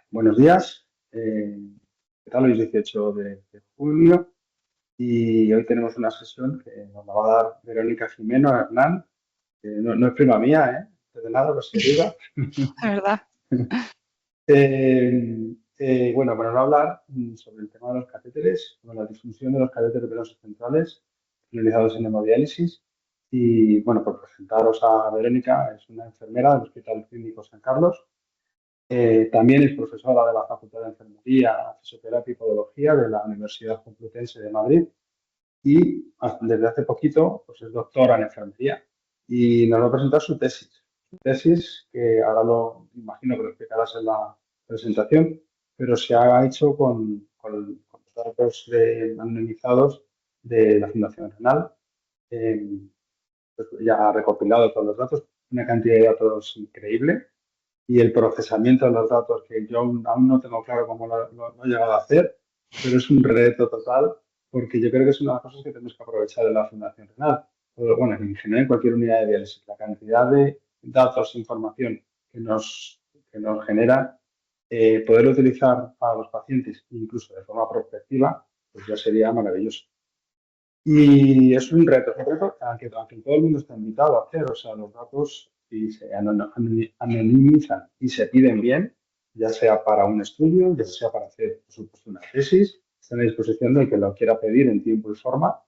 Buenos días. ¿Qué tal? Hoy es 18 de junio y hoy tenemos una sesión que nos la va a dar Verónica Jimeno Hernán, que no es prima mía, de nada, por si duda. La verdad. Bueno, nos va a hablar sobre el tema de los catéteres, sobre la disfunción de los catéteres venosos centrales realizados en hemodiálisis. Y bueno, por presentaros a Verónica, es una enfermera del Hospital Clínico San Carlos. También es profesora de la Facultad de Enfermería, Fisioterapia y Podología de la Universidad Complutense de Madrid y desde hace poquito pues es doctora en enfermería y nos va a presentar su tesis. Su tesis, que ahora lo imagino que lo explicarás en la presentación, pero se ha hecho con datos anonimizados de la Fundación Renal. Eh, pues ya ha recopilado todos los datos, una cantidad de datos increíble y el procesamiento de los datos que yo aún no tengo claro cómo lo he llegado a hacer, pero es un reto total porque yo creo que es una de las cosas que tenemos que aprovechar de la Fundación Renal. Bueno, en general en cualquier unidad de diálisis, la cantidad de datos e información que nos genera, poderlo utilizar para los pacientes, incluso de forma prospectiva, pues ya sería maravilloso. Y es un reto aunque todo el mundo está invitado a hacer, o sea, los datos si se anonimizan y se piden bien, ya sea para un estudio, ya sea para hacer, por supuesto, una tesis, están a disposición del que lo quiera pedir en tiempo y forma,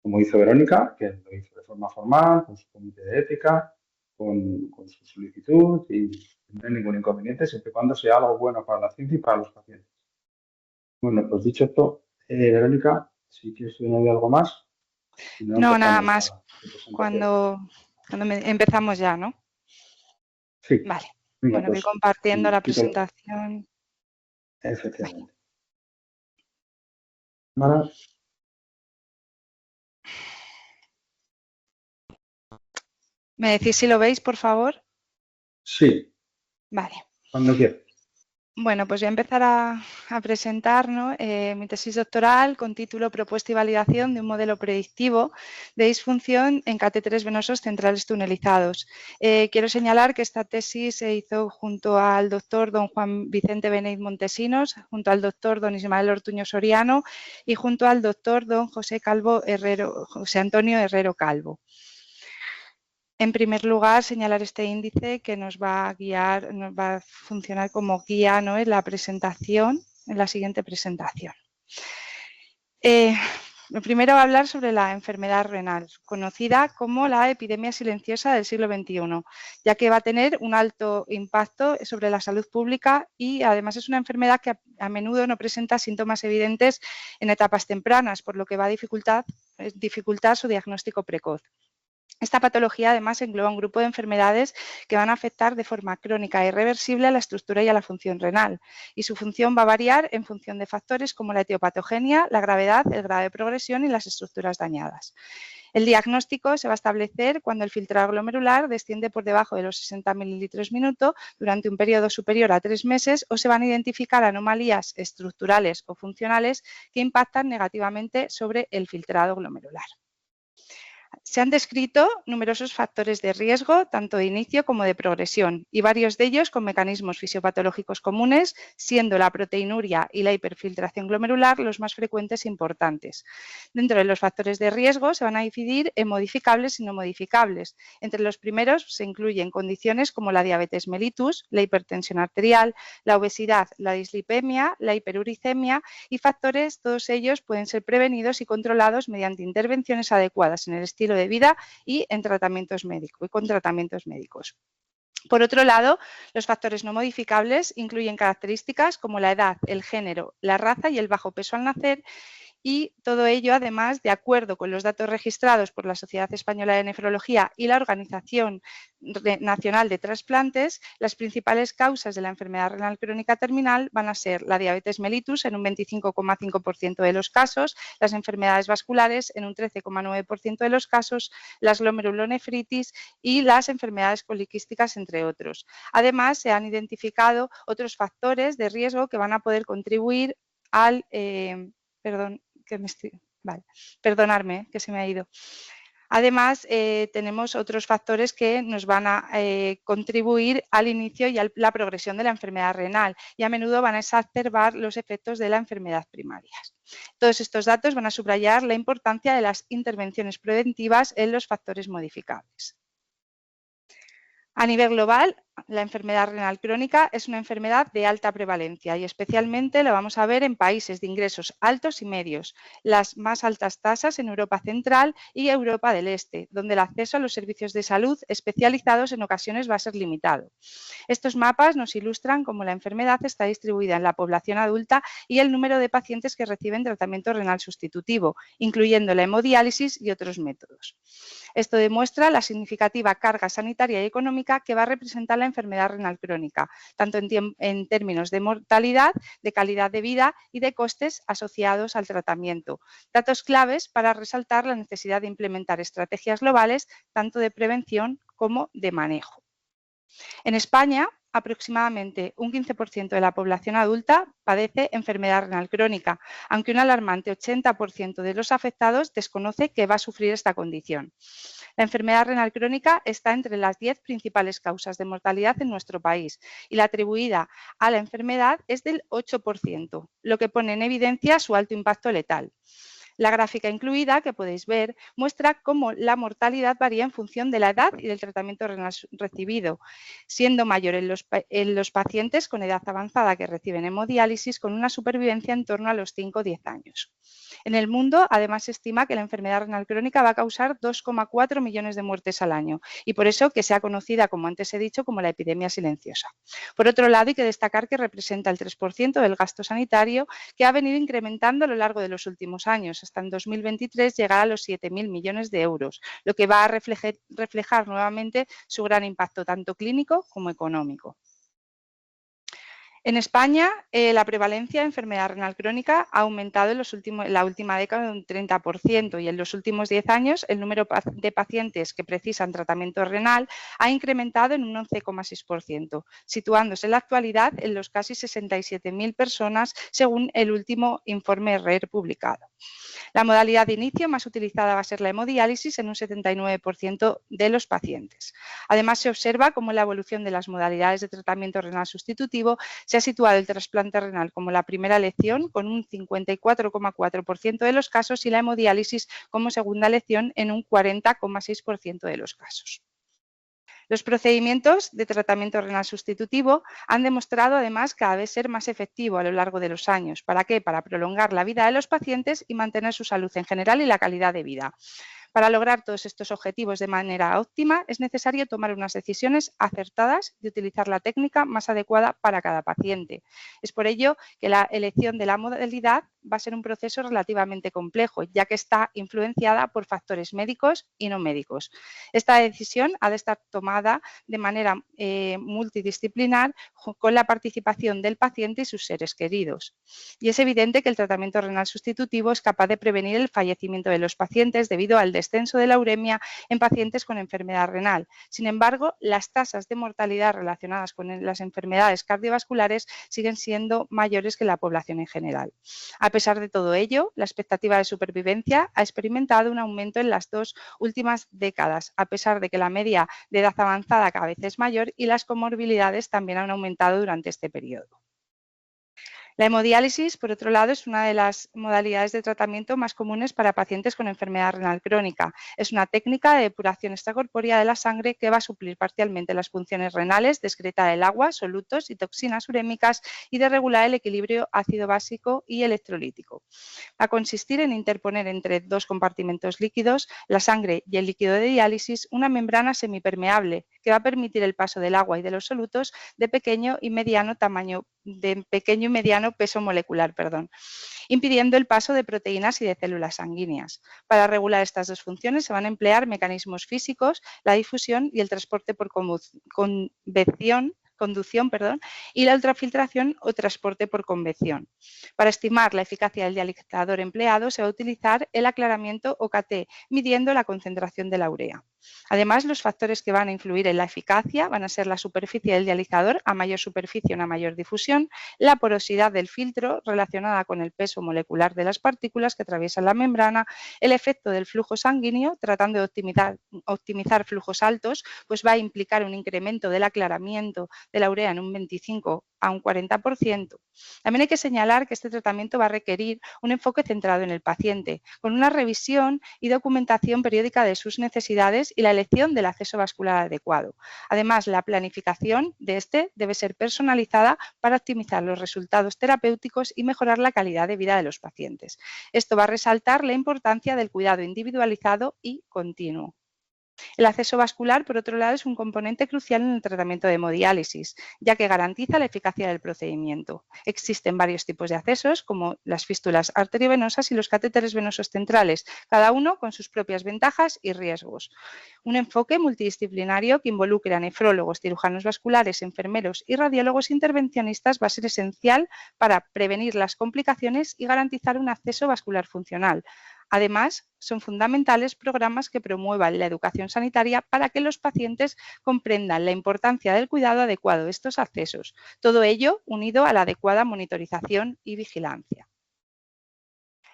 como hizo Verónica, que lo hizo de forma formal, con su comité de ética, con su solicitud y no hay ningún inconveniente, siempre y cuando sea algo bueno para la ciencia y para los pacientes. Bueno, pues dicho esto, Verónica, si quieres añadir algo más. Si no, No, nada empezamos más a tu presentación. cuando empezamos ya, ¿no? Sí, Vale. venga, Bueno, voy pues compartiendo la quítalo. presentación. Vale. Efectivamente. Ahora, ¿Me decís si lo veis, por favor? sí, Vale. cuando quieras. Bueno, pues voy a empezar a presentar, ¿no? Mi tesis doctoral con título Propuesta y validación de un modelo predictivo de disfunción en catéteres venosos centrales tunelizados. Quiero señalar que esta tesis se hizo junto al doctor don Juan Vicente Beneit Montesinos, junto al doctor don Ismael Ortuño Soriano y junto al doctor don José Antonio Herrero Calvo. En primer lugar, señalar este índice que nos va a guiar, nos va a funcionar como guía, ¿no?, en la presentación, en la siguiente presentación. Lo primero va a hablar sobre la enfermedad renal, conocida como la epidemia silenciosa del siglo XXI, ya que va a tener un alto impacto sobre la salud pública y además es una enfermedad que a menudo no presenta síntomas evidentes en etapas tempranas, por lo que va a dificultar su diagnóstico precoz. Esta patología además engloba un grupo de enfermedades que van a afectar de forma crónica e irreversible a la estructura y a la función renal, y su función va a variar en función de factores como la etiopatogenia, la gravedad, el grado de progresión y las estructuras dañadas. El diagnóstico se va a establecer cuando el filtrado glomerular desciende por debajo de los 60 mililitros minuto durante un periodo superior a 3 meses o se van a identificar anomalías estructurales o funcionales que impactan negativamente sobre el filtrado glomerular. Se han descrito numerosos factores de riesgo, tanto de inicio como de progresión, y varios de ellos con mecanismos fisiopatológicos comunes, siendo la proteinuria y la hiperfiltración glomerular los más frecuentes e importantes. Dentro de los factores de riesgo se van a dividir en modificables y no modificables. Entre los primeros se incluyen condiciones como la diabetes mellitus, la hipertensión arterial, la obesidad, la dislipemia, la hiperuricemia y factores, todos ellos pueden ser prevenidos y controlados mediante intervenciones adecuadas en el estilo de vida y con tratamientos médicos. Por otro lado, los factores no modificables incluyen características como la edad, el género, la raza y el bajo peso al nacer, y todo ello, además, de acuerdo con los datos registrados por la Sociedad Española de Nefrología y la Organización Nacional de Trasplantes, las principales causas de la enfermedad renal crónica terminal van a ser la diabetes mellitus en un 25,5% de los casos, las enfermedades vasculares en un 13,9% de los casos, las glomerulonefritis y las enfermedades poliquísticas, entre otros. Además, se han identificado otros factores de riesgo que van a poder contribuir al... perdonadme, que se me ha ido. Además, tenemos otros factores que nos van a contribuir al inicio y a la progresión de la enfermedad renal y a menudo van a exacerbar los efectos de la enfermedad primaria. Todos estos datos van a subrayar la importancia de las intervenciones preventivas en los factores modificables. A nivel global, la enfermedad renal crónica es una enfermedad de alta prevalencia y especialmente lo vamos a ver en países de ingresos altos y medios, las más altas tasas en Europa Central y Europa del Este, donde el acceso a los servicios de salud especializados en ocasiones va a ser limitado. Estos mapas nos ilustran cómo la enfermedad está distribuida en la población adulta y el número de pacientes que reciben tratamiento renal sustitutivo, incluyendo la hemodiálisis y otros métodos. Esto demuestra la significativa carga sanitaria y económica que va a representar la enfermedad renal crónica, tanto en términos de mortalidad, de calidad de vida y de costes asociados al tratamiento. Datos claves para resaltar la necesidad de implementar estrategias globales, tanto de prevención como de manejo. En España, aproximadamente un 15% de la población adulta padece enfermedad renal crónica, aunque un alarmante 80% de los afectados desconoce que va a sufrir esta condición. La enfermedad renal crónica está entre las 10 principales causas de mortalidad en nuestro país y la atribuida a la enfermedad es del 8%, lo que pone en evidencia su alto impacto letal. La gráfica incluida, que podéis ver, muestra cómo la mortalidad varía en función de la edad y del tratamiento renal recibido, siendo mayor en los pacientes con edad avanzada que reciben hemodiálisis con una supervivencia en torno a los 5 o 10 años. En el mundo, además, se estima que la enfermedad renal crónica va a causar 2,4 millones de muertes al año y por eso que sea conocida, como antes he dicho, como la epidemia silenciosa. Por otro lado, hay que destacar que representa el 3% del gasto sanitario que ha venido incrementando a lo largo de los últimos años, hasta en 2023 llegar a los 7.000 millones de euros, lo que va a reflejar nuevamente su gran impacto tanto clínico como económico. En España, la prevalencia de enfermedad renal crónica ha aumentado en la última década un 30% y en los últimos 10 años el número de pacientes que precisan tratamiento renal ha incrementado en un 11,6%, situándose en la actualidad en los casi 67.000 personas según el último informe RER publicado. La modalidad de inicio más utilizada va a ser la hemodiálisis en un 79% de los pacientes. Además, se observa cómo la evolución de las modalidades de tratamiento renal sustitutivo se ha situado el trasplante renal como la primera elección con un 54,4% de los casos y la hemodiálisis como segunda elección en un 40,6% de los casos. Los procedimientos de tratamiento renal sustitutivo han demostrado además cada vez ser más efectivos a lo largo de los años. ¿Para qué? Para prolongar la vida de los pacientes y mantener su salud en general y la calidad de vida. Para lograr todos estos objetivos de manera óptima es necesario tomar unas decisiones acertadas y utilizar la técnica más adecuada para cada paciente. Es por ello que la elección de la modalidad va a ser un proceso relativamente complejo, ya que está influenciada por factores médicos y no médicos. Esta decisión ha de estar tomada de manera multidisciplinar con la participación del paciente y sus seres queridos. Y es evidente que el tratamiento renal sustitutivo es capaz de prevenir el fallecimiento de los pacientes debido al descenso de la uremia en pacientes con enfermedad renal. Sin embargo, las tasas de mortalidad relacionadas con las enfermedades cardiovasculares siguen siendo mayores que la población en general. A pesar de todo ello, la expectativa de supervivencia ha experimentado un aumento en las 2 últimas décadas, a pesar de que la media de edad avanzada cada vez es mayor y las comorbilidades también han aumentado durante este periodo. La hemodiálisis, por otro lado, es una de las modalidades de tratamiento más comunes para pacientes con enfermedad renal crónica. Es una técnica de depuración extracorpórea de la sangre que va a suplir parcialmente las funciones renales de excretar el agua, solutos y toxinas urémicas y de regular el equilibrio ácido básico y electrolítico. Va a consistir en interponer entre 2 compartimentos líquidos, la sangre y el líquido de diálisis, una membrana semipermeable que va a permitir el paso del agua y de los solutos de pequeño y mediano peso molecular, impidiendo el paso de proteínas y de células sanguíneas. Para regular estas 2 funciones se van a emplear mecanismos físicos, la difusión y el transporte por convección conducción, y la ultrafiltración o transporte por convección. Para estimar la eficacia del dializador empleado se va a utilizar el aclaramiento OKT, midiendo la concentración de la urea. Además, los factores que van a influir en la eficacia van a ser la superficie del dializador, a mayor superficie una mayor difusión, la porosidad del filtro relacionada con el peso molecular de las partículas que atraviesan la membrana, el efecto del flujo sanguíneo, tratando de optimizar flujos altos, pues va a implicar un incremento del aclaramiento de la urea en un 25 a un 40%. También hay que señalar que este tratamiento va a requerir un enfoque centrado en el paciente, con una revisión y documentación periódica de sus necesidades y la elección del acceso vascular adecuado. Además, la planificación de este debe ser personalizada para optimizar los resultados terapéuticos y mejorar la calidad de vida de los pacientes. Esto va a resaltar la importancia del cuidado individualizado y continuo. El acceso vascular, por otro lado, es un componente crucial en el tratamiento de hemodiálisis, ya que garantiza la eficacia del procedimiento. Existen varios tipos de accesos, como las fístulas arteriovenosas y los catéteres venosos centrales, cada uno con sus propias ventajas y riesgos. Un enfoque multidisciplinario que involucre a nefrólogos, cirujanos vasculares, enfermeros y radiólogos intervencionistas va a ser esencial para prevenir las complicaciones y garantizar un acceso vascular funcional. Además, son fundamentales programas que promuevan la educación sanitaria para que los pacientes comprendan la importancia del cuidado adecuado de estos accesos. Todo ello unido a la adecuada monitorización y vigilancia.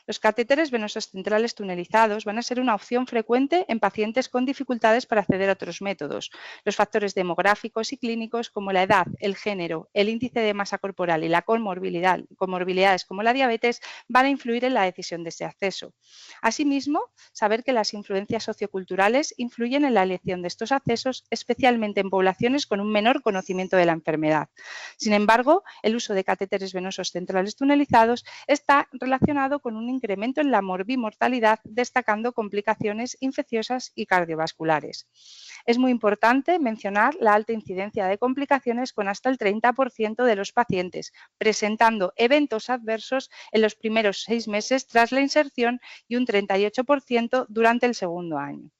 Los catéteres venosos centrales tunelizados van a ser una opción frecuente en pacientes con dificultades para acceder a otros métodos. Los factores demográficos y clínicos como la edad, el género, el índice de masa corporal y la comorbilidades como la diabetes van a influir en la decisión de ese acceso. Asimismo, saber que las influencias socioculturales influyen en la elección de estos accesos, especialmente en poblaciones con un menor conocimiento de la enfermedad. Sin embargo, el uso de catéteres venosos centrales tunelizados está relacionado con un incremento en la morbimortalidad, destacando complicaciones infecciosas y cardiovasculares. Es muy importante mencionar la alta incidencia de complicaciones con hasta el 30% de los pacientes, presentando eventos adversos en los primeros 6 meses tras la inserción y un 38% durante el segundo año.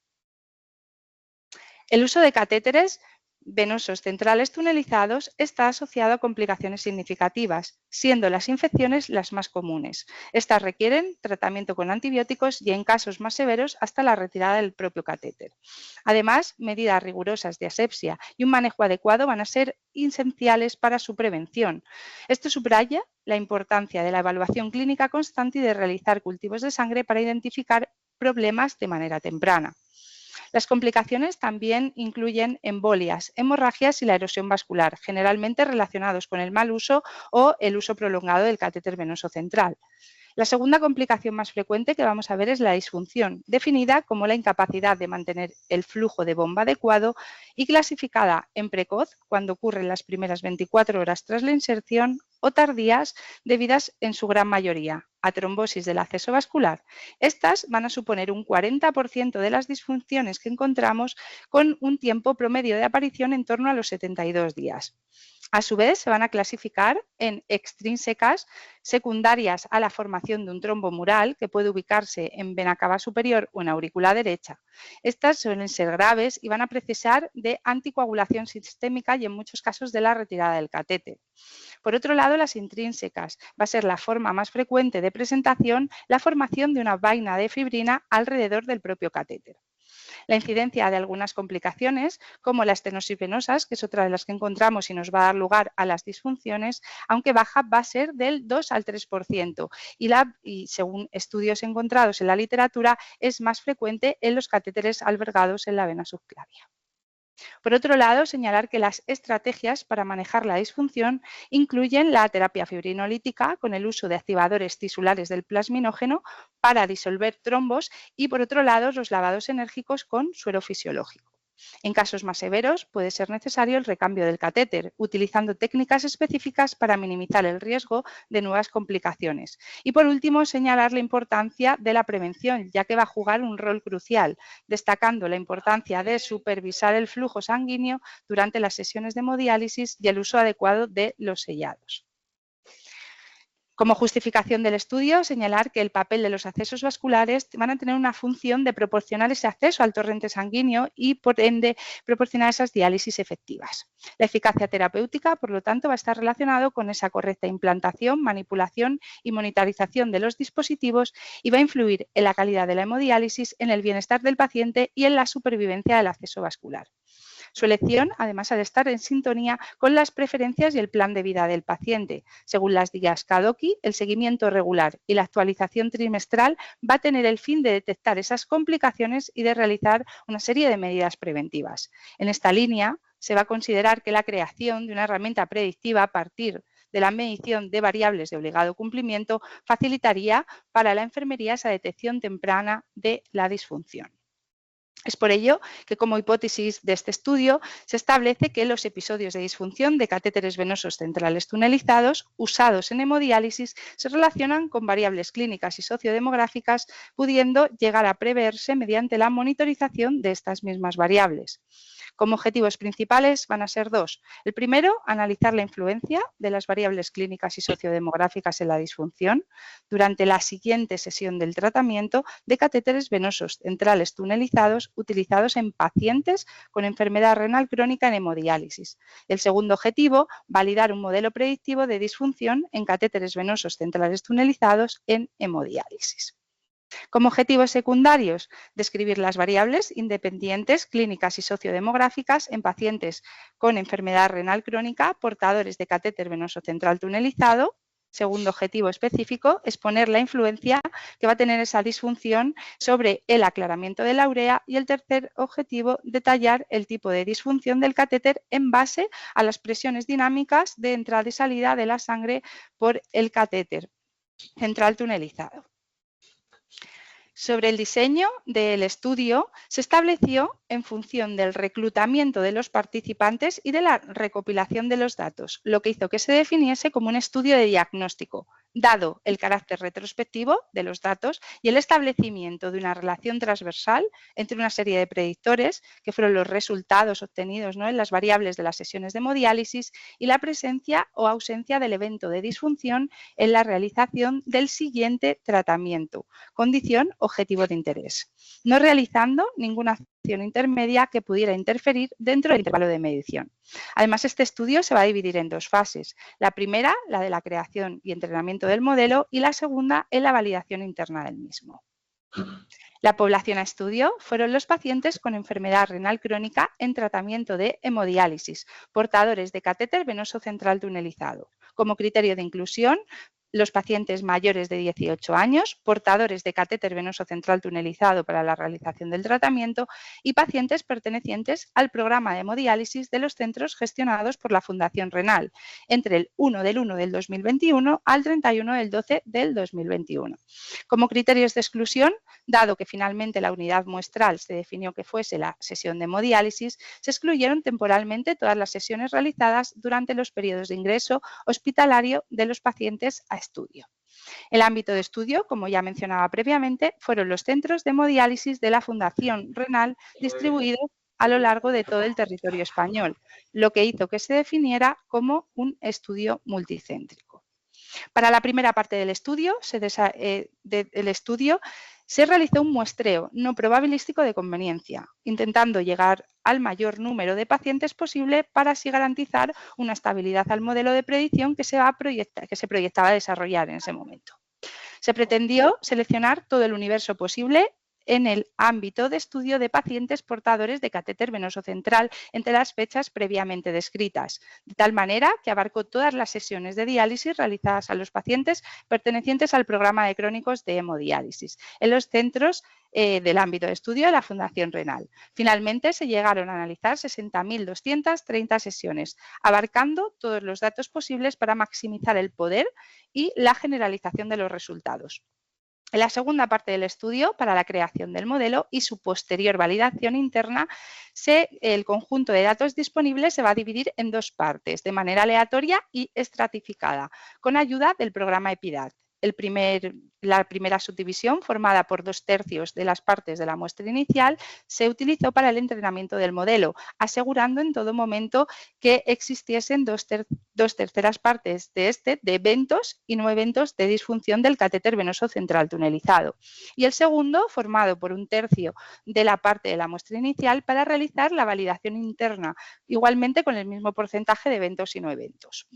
El uso de catéteres venosos centrales tunelizados está asociado a complicaciones significativas, siendo las infecciones las más comunes. Estas requieren tratamiento con antibióticos y en casos más severos hasta la retirada del propio catéter. Además, medidas rigurosas de asepsia y un manejo adecuado van a ser esenciales para su prevención. Esto subraya la importancia de la evaluación clínica constante y de realizar cultivos de sangre para identificar problemas de manera temprana. Las complicaciones también incluyen embolias, hemorragias y la erosión vascular, generalmente relacionados con el mal uso o el uso prolongado del catéter venoso central. La segunda complicación más frecuente que vamos a ver es la disfunción, definida como la incapacidad de mantener el flujo de bomba adecuado y clasificada en precoz, cuando ocurre en las primeras 24 horas tras la inserción, o tardías, debidas en su gran mayoría a trombosis del acceso vascular. Estas van a suponer un 40% de las disfunciones que encontramos, con un tiempo promedio de aparición en torno a los 72 días. A su vez, se van a clasificar en extrínsecas, secundarias a la formación de un trombo mural que puede ubicarse en vena cava superior o en aurícula derecha. Estas suelen ser graves y van a precisar de anticoagulación sistémica y en muchos casos de la retirada del catéter. Por otro lado, las intrínsecas va a ser la forma más frecuente de presentación, la formación de una vaina de fibrina alrededor del propio catéter. La incidencia de algunas complicaciones, como la estenosis venosa, que es otra de las que encontramos y nos va a dar lugar a las disfunciones, aunque baja, va a ser del 2 al 3%, y según estudios encontrados en la literatura, es más frecuente en los catéteres albergados en la vena subclavia. Por otro lado, señalar que las estrategias para manejar la disfunción incluyen la terapia fibrinolítica con el uso de activadores tisulares del plasminógeno para disolver trombos y, por otro lado, los lavados enérgicos con suero fisiológico. En casos más severos puede ser necesario el recambio del catéter, utilizando técnicas específicas para minimizar el riesgo de nuevas complicaciones. Y por último, señalar la importancia de la prevención, ya que va a jugar un rol crucial, destacando la importancia de supervisar el flujo sanguíneo durante las sesiones de hemodiálisis y el uso adecuado de los sellados. Como justificación del estudio, señalar que el papel de los accesos vasculares van a tener una función de proporcionar ese acceso al torrente sanguíneo y, por ende, proporcionar esas diálisis efectivas. La eficacia terapéutica, por lo tanto, va a estar relacionado con esa correcta implantación, manipulación y monitorización de los dispositivos y va a influir en la calidad de la hemodiálisis, en el bienestar del paciente y en la supervivencia del acceso vascular. Su elección, además, ha de estar en sintonía con las preferencias y el plan de vida del paciente. Según las guías Kadoki, el seguimiento regular y la actualización trimestral va a tener el fin de detectar esas complicaciones y de realizar una serie de medidas preventivas. En esta línea, se va a considerar que la creación de una herramienta predictiva a partir de la medición de variables de obligado cumplimiento facilitaría para la enfermería esa detección temprana de la disfunción. Es por ello que, como hipótesis de este estudio, se establece que los episodios de disfunción de catéteres venosos centrales tunelizados usados en hemodiálisis se relacionan con variables clínicas y sociodemográficas, pudiendo llegar a preverse mediante la monitorización de estas mismas variables. Como objetivos principales van a ser dos. El primero, analizar la influencia de las variables clínicas y sociodemográficas en la disfunción durante la siguiente sesión del tratamiento de catéteres venosos centrales tunelizados utilizados en pacientes con enfermedad renal crónica en hemodiálisis. El segundo objetivo, validar un modelo predictivo de disfunción en catéteres venosos centrales tunelizados en hemodiálisis. Como objetivos secundarios, describir las variables independientes, clínicas y sociodemográficas en pacientes con enfermedad renal crónica portadores de catéter venoso central tunelizado. Segundo objetivo específico, exponer la influencia que va a tener esa disfunción sobre el aclaramiento de la urea. Y el tercer objetivo, detallar el tipo de disfunción del catéter en base a las presiones dinámicas de entrada y salida de la sangre por el catéter central tunelizado. Sobre el diseño del estudio, se estableció en función del reclutamiento de los participantes y de la recopilación de los datos, lo que hizo que se definiese como un estudio de diagnóstico, dado el carácter retrospectivo de los datos y el establecimiento de una relación transversal entre una serie de predictores, que fueron los resultados obtenidos, ¿no?, en las variables de las sesiones de hemodiálisis, y la presencia o ausencia del evento de disfunción en la realización del siguiente tratamiento, condición objetivo de interés, no realizando ninguna acción intermedia que pudiera interferir dentro del intervalo de medición. Además, este estudio se va a dividir en dos fases. La primera, la de la creación y entrenamiento del modelo, y la segunda, en la validación interna del mismo. La población a estudio fueron los pacientes con enfermedad renal crónica en tratamiento de hemodiálisis, portadores de catéter venoso central tunelizado. Como criterio de inclusión, los pacientes mayores de 18 años, portadores de catéter venoso central tunelizado para la realización del tratamiento, y pacientes pertenecientes al programa de hemodiálisis de los centros gestionados por la Fundación Renal, entre el 1 del 1 del 2021 al 31 del 12 del 2021. Como criterios de exclusión, dado que finalmente la unidad muestral se definió que fuese la sesión de hemodiálisis, se excluyeron temporalmente todas las sesiones realizadas durante los periodos de ingreso hospitalario de los pacientes a estudio. El ámbito de estudio, como ya mencionaba previamente, fueron los centros de hemodiálisis de la Fundación Renal distribuidos a lo largo de todo el territorio español, lo que hizo que se definiera como un estudio multicéntrico. Para la primera parte del estudio, se realizó un muestreo no probabilístico de conveniencia, intentando llegar al mayor número de pacientes posible para así garantizar una estabilidad al modelo de predicción que se proyectaba desarrollar en ese momento. Se pretendió seleccionar todo el universo posible en el ámbito de estudio de pacientes portadores de catéter venoso central entre las fechas previamente descritas, de tal manera que abarcó todas las sesiones de diálisis realizadas a los pacientes pertenecientes al programa de crónicos de hemodiálisis en los centros del ámbito de estudio de la Fundación Renal. Finalmente, se llegaron a analizar 60.230 sesiones, abarcando todos los datos posibles para maximizar el poder y la generalización de los resultados. En la segunda parte del estudio, para la creación del modelo y su posterior validación interna, el conjunto de datos disponibles se va a dividir en dos partes, de manera aleatoria y estratificada, con ayuda del programa EPIDAD. El primer La primera subdivisión, formada por 2/3 de las partes de la muestra inicial, se utilizó para el entrenamiento del modelo, asegurando en todo momento que existiesen 2/3 partes de eventos y no eventos de disfunción del catéter venoso central tunelizado. Y el segundo, formado por 1/3 de la parte de la muestra inicial, para realizar la validación interna, igualmente con el mismo porcentaje de eventos y no eventos.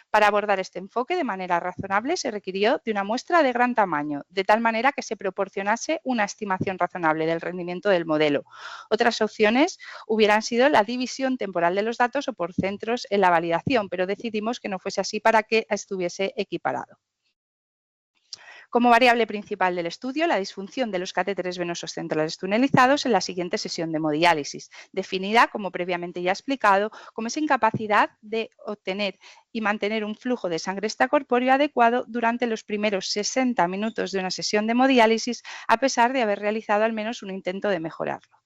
Para abordar este enfoque de manera razonable se requirió de una muestra de gran tamaño, de tal manera que se proporcionase una estimación razonable del rendimiento del modelo. Otras opciones hubieran sido la división temporal de los datos o por centros en la validación, pero decidimos que no fuese así para que estuviese equiparado. Como variable principal del estudio, la disfunción de los catéteres venosos centrales tunelizados en la siguiente sesión de hemodiálisis, definida, como previamente ya explicado, como esa incapacidad de obtener y mantener un flujo de sangre extracorpóreo adecuado durante los primeros 60 minutos de una sesión de hemodiálisis, a pesar de haber realizado al menos un intento de mejorarlo.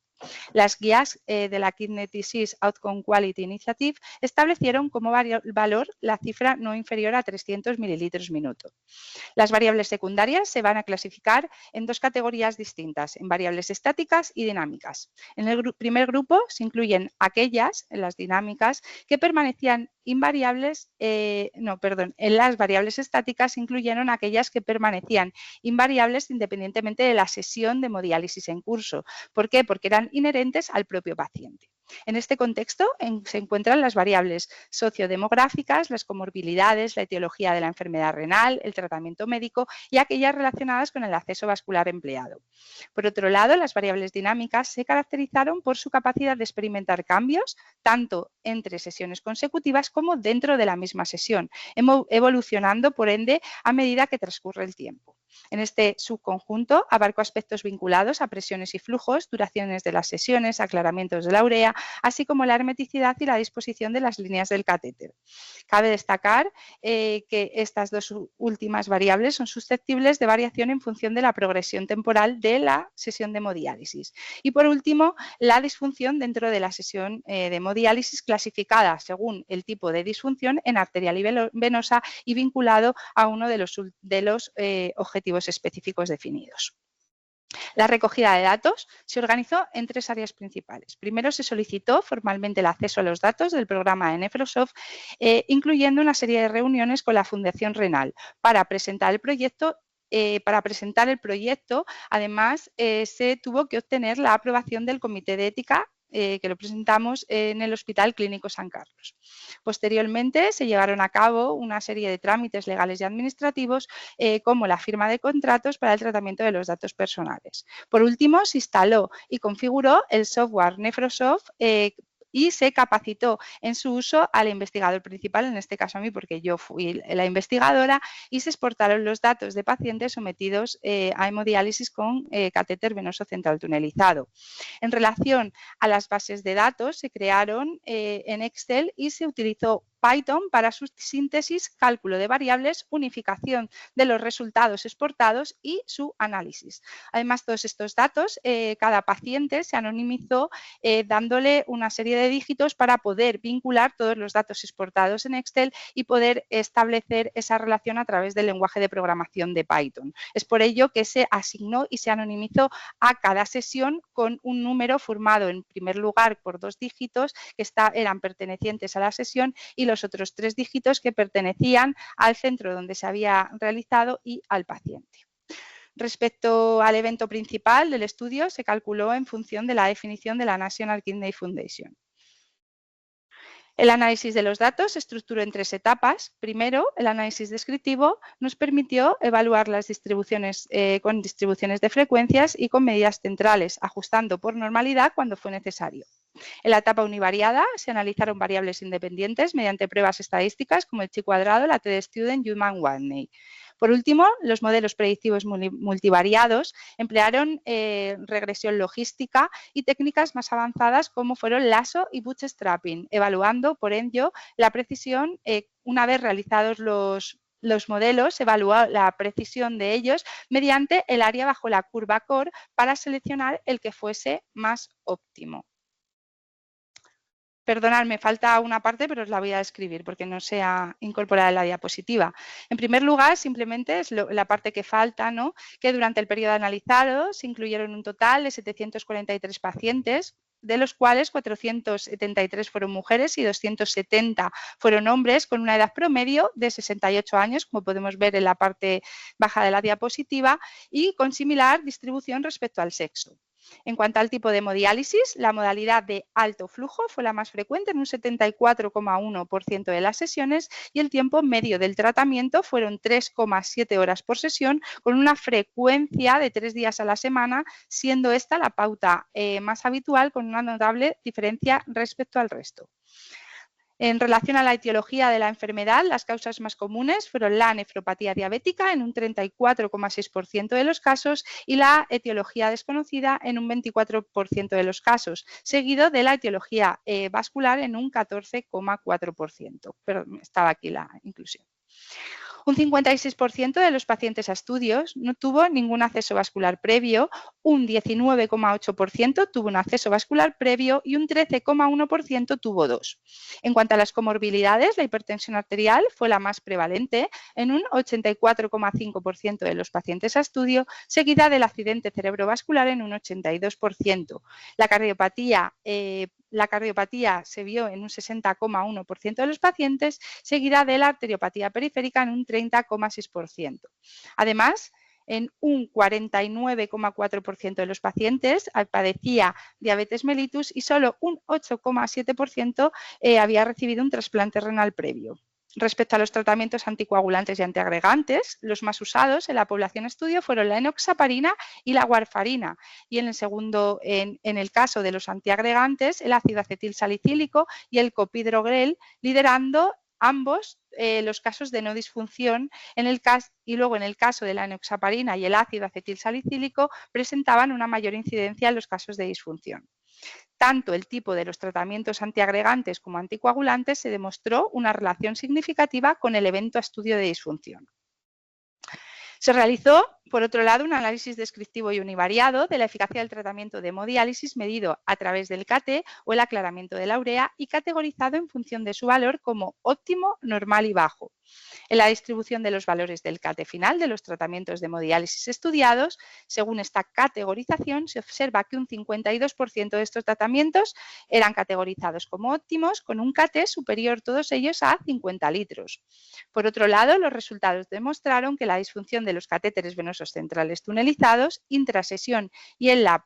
Las guías de la Kidney Disease Outcome Quality Initiative establecieron como valor la cifra no inferior a 300 mililitros minuto. Las variables secundarias se van a clasificar en dos categorías distintas, en variables estáticas y dinámicas. En el primer grupo se incluyen aquellas, en las dinámicas, que permanecían invariables, en las variables estáticas se incluyeron aquellas que permanecían invariables independientemente de la sesión de hemodiálisis en curso. ¿Por qué? Porque eran inherentes al propio paciente. En este contexto se encuentran las variables sociodemográficas, las comorbilidades, la etiología de la enfermedad renal, el tratamiento médico y aquellas relacionadas con el acceso vascular empleado. Por otro lado, las variables dinámicas se caracterizaron por su capacidad de experimentar cambios tanto entre sesiones consecutivas como dentro de la misma sesión, evolucionando por ende a medida que transcurre el tiempo. En este subconjunto abarcó aspectos vinculados a presiones y flujos, duraciones de las sesiones, aclaramientos de la urea, así como la hermeticidad y la disposición de las líneas del catéter. Cabe destacar que estas dos últimas variables son susceptibles de variación en función de la progresión temporal de la sesión de hemodiálisis. Y por último, la disfunción dentro de la sesión de hemodiálisis clasificada según el tipo de disfunción en arterial y venosa y vinculado a uno de los objetivos específicos definidos. La recogida de datos se organizó en tres áreas principales. Primero, se solicitó formalmente el acceso a los datos del programa de Nefrosoft, incluyendo una serie de reuniones con la Fundación Renal para presentar el proyecto. Además, se tuvo que obtener la aprobación del Comité de Ética que lo presentamos en el Hospital Clínico San Carlos. Posteriormente se llevaron a cabo una serie de trámites legales y administrativos como la firma de contratos para el tratamiento de los datos personales. Por último, se instaló y configuró el software Nefrosoft y se capacitó en su uso al investigador principal, en este caso a mí porque yo fui la investigadora, y se exportaron los datos de pacientes sometidos a hemodiálisis con catéter venoso central tunelizado. En relación a las bases de datos, se crearon en Excel y se utilizó Python para su síntesis, cálculo de variables, unificación de los resultados exportados y su análisis. Además, todos estos datos, cada paciente se anonimizó dándole una serie de dígitos para poder vincular todos los datos exportados en Excel y poder establecer esa relación a través del lenguaje de programación de Python. Es por ello que se asignó y se anonimizó a cada sesión con un número formado en primer lugar por 2 dígitos que eran pertenecientes a la sesión y los otros 3 dígitos que pertenecían al centro donde se había realizado y al paciente. Respecto al evento principal del estudio, se calculó en función de la definición de la National Kidney Foundation. El análisis de los datos se estructuró en 3 etapas. Primero, el análisis descriptivo nos permitió evaluar las distribuciones con distribuciones de frecuencias y con medidas centrales, ajustando por normalidad cuando fue necesario. En la etapa univariada se analizaron variables independientes mediante pruebas estadísticas como el chi-cuadrado, la t-student y Human-Watney. Por último, los modelos predictivos multivariados emplearon regresión logística y técnicas más avanzadas como fueron lasso y bootstrapping, evaluando por ello la precisión. Una vez realizados los modelos, se evaluó la precisión de ellos mediante el área bajo la curva core para seleccionar el que fuese más óptimo. Perdonad, me falta una parte, pero os la voy a describir porque no se ha incorporado en la diapositiva. En primer lugar, simplemente es la parte que falta, ¿no? Que durante el periodo analizado se incluyeron un total de 743 pacientes, de los cuales 473 fueron mujeres y 270 fueron hombres, con una edad promedio de 68 años, como podemos ver en la parte baja de la diapositiva, y con similar distribución respecto al sexo. En cuanto al tipo de hemodiálisis, la modalidad de alto flujo fue la más frecuente en un 74,1% de las sesiones y el tiempo medio del tratamiento fueron 3,7 horas por sesión, con una frecuencia de 3 días a la semana, siendo esta la pauta más habitual, con una notable diferencia respecto al resto. En relación a la etiología de la enfermedad, las causas más comunes fueron la nefropatía diabética en un 34,6% de los casos y la etiología desconocida en un 24% de los casos, seguido de la etiología vascular en un 14,4%. Pero estaba aquí la inclusión. Un 56% de los pacientes a estudios no tuvo ningún acceso vascular previo, un 19,8% tuvo un acceso vascular previo y un 13,1% tuvo dos. En cuanto a las comorbilidades, la hipertensión arterial fue la más prevalente en un 84,5% de los pacientes a estudio, seguida del accidente cerebrovascular en un 82%. La cardiopatía se vio en un 60,1% de los pacientes, seguida de la arteriopatía periférica en un 30,6%. Además, en un 49,4% de los pacientes padecía diabetes mellitus y solo un 8,7% había recibido un trasplante renal previo. Respecto a los tratamientos anticoagulantes y antiagregantes, los más usados en la población estudio fueron la enoxaparina y la warfarina, y en el caso de los antiagregantes, el ácido acetilsalicílico y el clopidogrel, liderando ambos los casos de no disfunción, y luego en el caso de la enoxaparina y el ácido acetilsalicílico presentaban una mayor incidencia en los casos de disfunción. Tanto el tipo de los tratamientos antiagregantes como anticoagulantes se demostró una relación significativa con el evento a estudio de disfunción. Se realizó, por otro lado, un análisis descriptivo y univariado de la eficacia del tratamiento de hemodiálisis medido a través del KT o el aclaramiento de la urea y categorizado en función de su valor como óptimo, normal y bajo. En la distribución de los valores del KT final de los tratamientos de hemodiálisis estudiados, según esta categorización, se observa que un 52% de estos tratamientos eran categorizados como óptimos, con un KT superior todos ellos a 50 litros. Por otro lado, los resultados demostraron que la disfunción de los catéteres venosos centrales tunelizados intrasesión y en la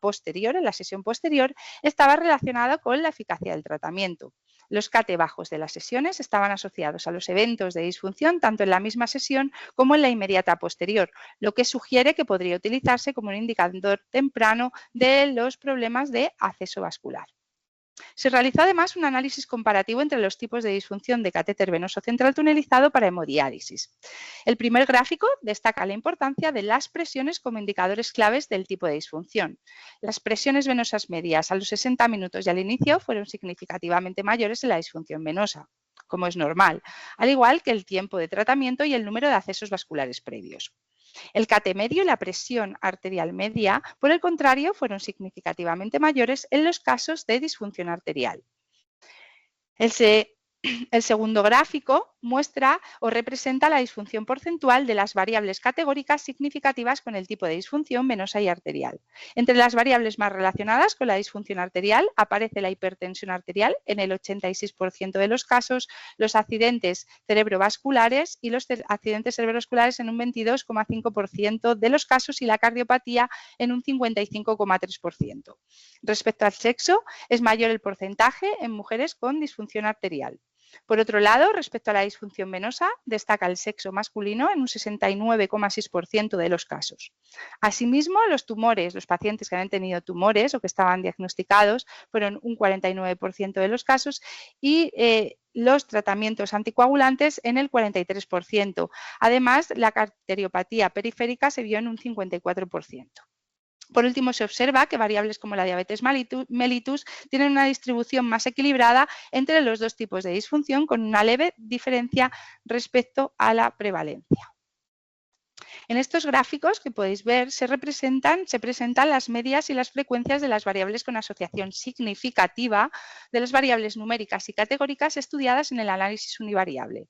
sesión posterior, estaba relacionada con la eficacia del tratamiento. Los KT bajos de las sesiones estaban asociados a los eventos de disfunción tanto en la misma sesión como en la inmediata posterior, lo que sugiere que podría utilizarse como un indicador temprano de los problemas de acceso vascular. Se realizó además un análisis comparativo entre los tipos de disfunción de catéter venoso central tunelizado para hemodiálisis. El primer gráfico destaca la importancia de las presiones como indicadores claves del tipo de disfunción. Las presiones venosas medias a los 60 minutos y al inicio fueron significativamente mayores en la disfunción venosa, como es normal, al igual que el tiempo de tratamiento y el número de accesos vasculares previos. El KT medio y la presión arterial media, por el contrario, fueron significativamente mayores en los casos de disfunción arterial. El segundo gráfico muestra o representa la disfunción porcentual de las variables categóricas significativas con el tipo de disfunción venosa y arterial. Entre las variables más relacionadas con la disfunción arterial aparece la hipertensión arterial en el 86% de los casos, los accidentes cerebrovasculares y los accidentes cerebrovasculares en un 22,5% de los casos y la cardiopatía en un 55,3%. Respecto al sexo, es mayor el porcentaje en mujeres con disfunción arterial. Por otro lado, respecto a la disfunción venosa, destaca el sexo masculino en un 69,6% de los casos. Asimismo, los pacientes que habían tenido tumores o que estaban diagnosticados, fueron un 49% de los casos y los tratamientos anticoagulantes en el 43%. Además, la arteriopatía periférica se vio en un 54%. Por último, se observa que variables como la diabetes mellitus tienen una distribución más equilibrada entre los dos tipos de disfunción, con una leve diferencia respecto a la prevalencia. En estos gráficos que podéis ver se presentan las medias y las frecuencias de las variables con asociación significativa de las variables numéricas y categóricas estudiadas en el análisis univariable.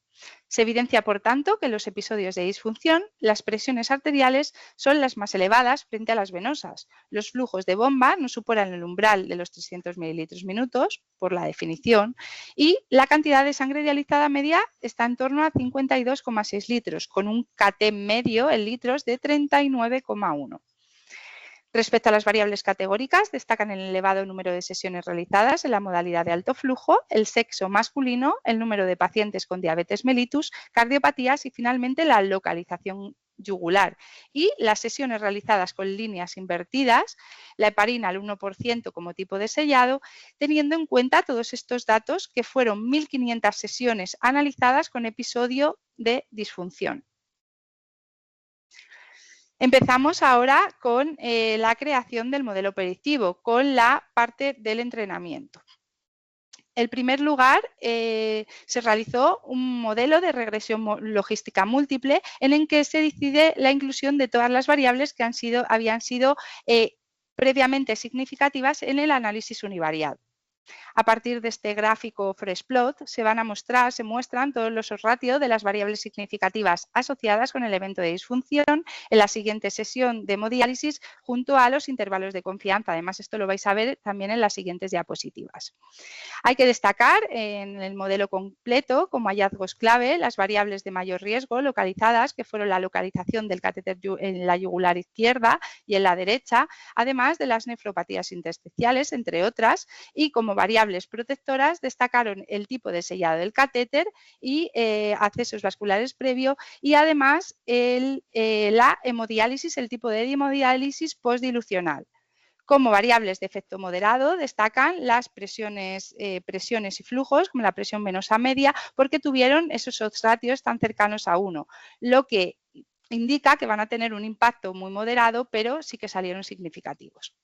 Se evidencia, por tanto, que en los episodios de disfunción las presiones arteriales son las más elevadas frente a las venosas. Los flujos de bomba no superan el umbral de los 300 mililitros minutos, por la definición, y la cantidad de sangre dializada media está en torno a 52,6 litros, con un KT medio en litros de 39,1. Respecto a las variables categóricas, destacan el elevado número de sesiones realizadas en la modalidad de alto flujo, el sexo masculino, el número de pacientes con diabetes mellitus, cardiopatías y finalmente la localización yugular. Y las sesiones realizadas con líneas invertidas, la heparina al 1% como tipo de sellado, teniendo en cuenta todos estos datos que fueron 1.500 sesiones analizadas con episodio de disfunción. Empezamos ahora con la creación del modelo predictivo, con la parte del entrenamiento. En primer lugar, se realizó un modelo de regresión logística múltiple en el que se decide la inclusión de todas las variables que habían sido previamente significativas en el análisis univariado. A partir de este gráfico FreshPlot se muestran todos los ratios de las variables significativas asociadas con el evento de disfunción en la siguiente sesión de hemodiálisis junto a los intervalos de confianza. Además, esto lo vais a ver también en las siguientes diapositivas. Hay que destacar en el modelo completo como hallazgos clave las variables de mayor riesgo localizadas, que fueron la localización del catéter en la yugular izquierda y en la derecha, además de las nefropatías intersticiales, entre otras, y como variables protectoras destacaron el tipo de sellado del catéter y accesos vasculares previo y además la hemodiálisis, el tipo de hemodiálisis postdilucional. Como variables de efecto moderado destacan las presiones y flujos, como la presión venosa media, porque tuvieron esos ratios tan cercanos a 1, lo que indica que van a tener un impacto muy moderado, pero sí que salieron significativos.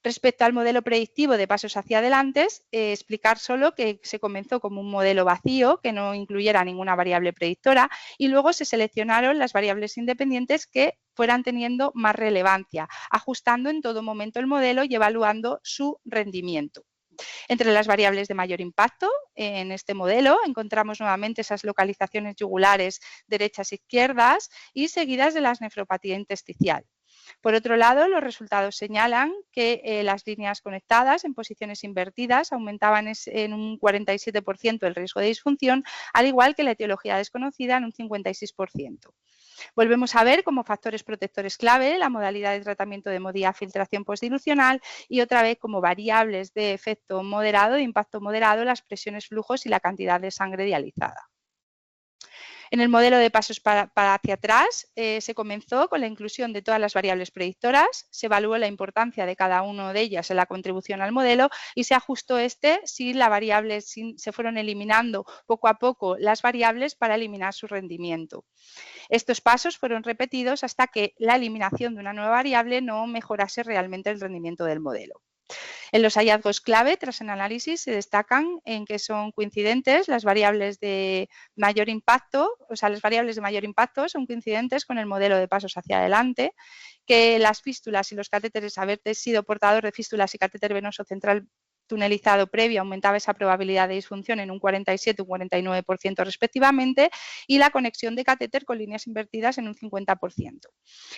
Respecto al modelo predictivo de pasos hacia adelante, explicar solo que se comenzó como un modelo vacío, que no incluyera ninguna variable predictora, y luego se seleccionaron las variables independientes que fueran teniendo más relevancia, ajustando en todo momento el modelo y evaluando su rendimiento. Entre las variables de mayor impacto en este modelo encontramos nuevamente esas localizaciones yugulares derechas e izquierdas y seguidas de la nefropatía intersticial. Por otro lado, los resultados señalan que las líneas conectadas en posiciones invertidas aumentaban en un 47% el riesgo de disfunción, al igual que la etiología desconocida en un 56%. Volvemos a ver como factores protectores clave la modalidad de tratamiento de hemodía filtración postdilucional y otra vez como variables de efecto moderado, de impacto moderado, las presiones, flujos y la cantidad de sangre dializada. En el modelo de pasos para hacia atrás se comenzó con la inclusión de todas las variables predictoras, se evaluó la importancia de cada una de ellas en la contribución al modelo y se ajustó se fueron eliminando poco a poco las variables para eliminar su rendimiento. Estos pasos fueron repetidos hasta que la eliminación de una nueva variable no mejorase realmente el rendimiento del modelo. En los hallazgos clave tras el análisis se destacan en que son coincidentes las variables de mayor impacto, las variables de mayor impacto son coincidentes con el modelo de pasos hacia adelante, que las fístulas y los catéteres, haber sido portador de fístulas y catéter venoso central tunelizado previo aumentaba esa probabilidad de disfunción en un 47 y un 49% respectivamente y la conexión de catéter con líneas invertidas en un 50%.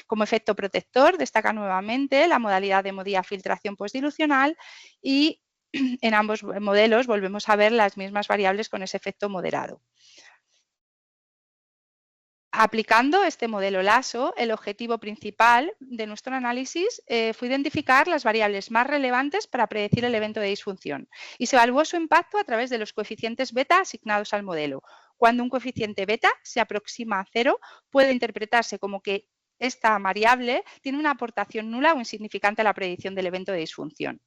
Como efecto protector destaca nuevamente la modalidad de hemodía filtración postdilucional y en ambos modelos volvemos a ver las mismas variables con ese efecto moderado. Aplicando este modelo LASO, el objetivo principal de nuestro análisis fue identificar las variables más relevantes para predecir el evento de disfunción y se evaluó su impacto a través de los coeficientes beta asignados al modelo. Cuando un coeficiente beta se aproxima a 0, puede interpretarse como que esta variable tiene una aportación nula o insignificante a la predicción del evento de disfunción.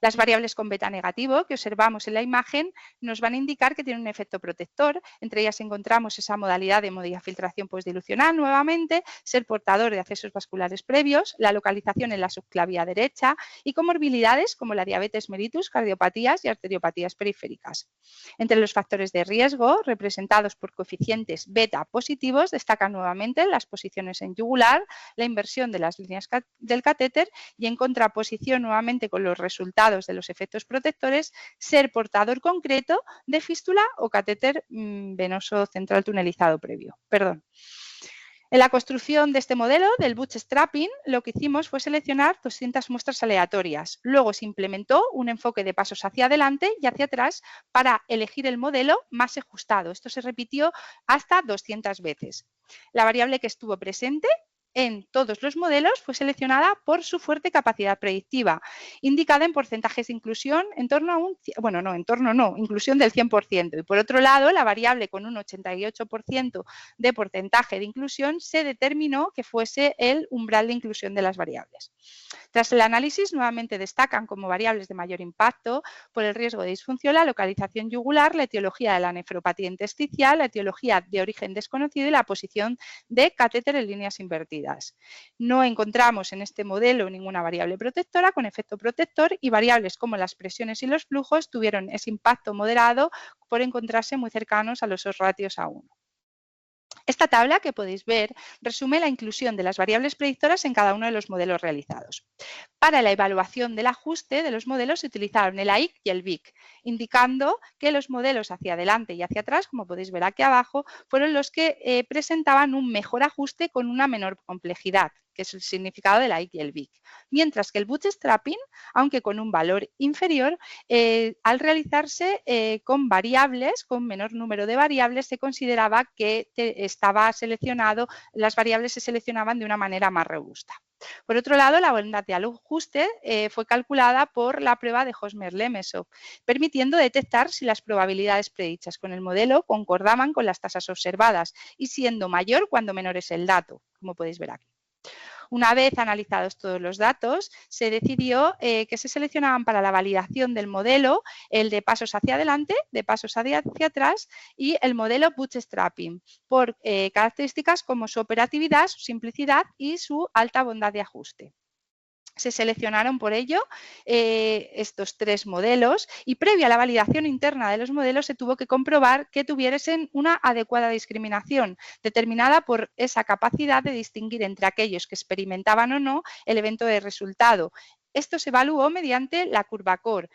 Las variables con beta negativo que observamos en la imagen nos van a indicar que tienen un efecto protector. Entre ellas encontramos esa modalidad de filtración postdilucional nuevamente, ser portador de accesos vasculares previos, la localización en la subclavía derecha y comorbilidades como la diabetes mellitus, cardiopatías y arteriopatías periféricas. Entre los factores de riesgo representados por coeficientes beta positivos destacan nuevamente las posiciones en yugular, la inversión de las líneas del catéter y en contraposición nuevamente con los resultados de los efectos protectores, ser portador concreto de fístula o catéter venoso central tunelizado previo. En la construcción de este modelo del bootstrapping, lo que hicimos fue seleccionar 200 muestras aleatorias. Luego se implementó un enfoque de pasos hacia adelante y hacia atrás para elegir el modelo más ajustado. Esto se repitió hasta 200 veces. La variable que estuvo presente en todos los modelos fue seleccionada por su fuerte capacidad predictiva, indicada en porcentajes de inclusión en torno a un, inclusión del 100%. Y por otro lado, la variable con un 88% de porcentaje de inclusión se determinó que fuese el umbral de inclusión de las variables. Tras el análisis, nuevamente destacan como variables de mayor impacto por el riesgo de disfunción la localización yugular, la etiología de la nefropatía intersticial, la etiología de origen desconocido y la posición de catéter en líneas invertidas. No encontramos en este modelo ninguna variable protectora con efecto protector y variables como las presiones y los flujos tuvieron ese impacto moderado por encontrarse muy cercanos a los ratios a 1. Esta tabla que podéis ver resume la inclusión de las variables predictoras en cada uno de los modelos realizados. Para la evaluación del ajuste de los modelos se utilizaron el AIC y el BIC, indicando que los modelos hacia adelante y hacia atrás, como podéis ver aquí abajo, fueron los que presentaban un mejor ajuste con una menor complejidad, que es el significado del AIC y el BIC. Mientras que el bootstrapping, aunque con un valor inferior, al realizarse con variables, con menor número de variables, se consideraba que estaba seleccionado, las variables se seleccionaban de una manera más robusta. Por otro lado, la bondad de ajuste fue calculada por la prueba de Hosmer-Lemesov, permitiendo detectar si las probabilidades predichas con el modelo concordaban con las tasas observadas y siendo mayor cuando menor es el dato, como podéis ver aquí. Una vez analizados todos los datos, se decidió que se seleccionaban para la validación del modelo el de pasos hacia adelante, de pasos hacia atrás y el modelo bootstrapping por características como su operatividad, su simplicidad y su alta bondad de ajuste. Se seleccionaron por ello estos tres modelos y previa a la validación interna de los modelos se tuvo que comprobar que tuviesen una adecuada discriminación determinada por esa capacidad de distinguir entre aquellos que experimentaban o no el evento de resultado. Esto se evaluó mediante la curva CORE.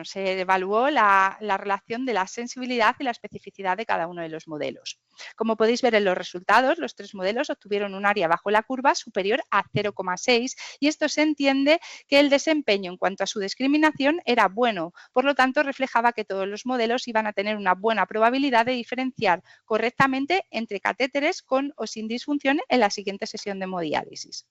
Se evaluó la relación de la sensibilidad y la especificidad de cada uno de los modelos. Como podéis ver en los resultados, los tres modelos obtuvieron un área bajo la curva superior a 0,6 y esto se entiende que el desempeño en cuanto a su discriminación era bueno, por lo tanto reflejaba que todos los modelos iban a tener una buena probabilidad de diferenciar correctamente entre catéteres con o sin disfunción en la siguiente sesión de hemodiálisis.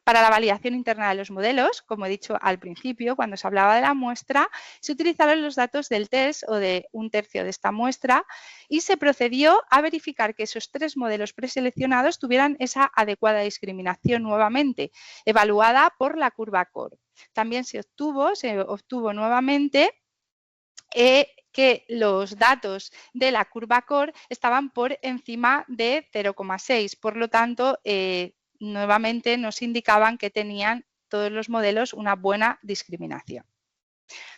Para la validación interna de los modelos, como he dicho al principio, cuando se hablaba de la muestra, se utilizaron los datos del test o de un tercio de esta muestra y se procedió a verificar que esos tres modelos preseleccionados tuvieran esa adecuada discriminación nuevamente, evaluada por la curva CORE. También se obtuvo nuevamente que los datos de la curva CORE estaban por encima de 0,6, por lo tanto, nuevamente nos indicaban que tenían todos los modelos una buena discriminación.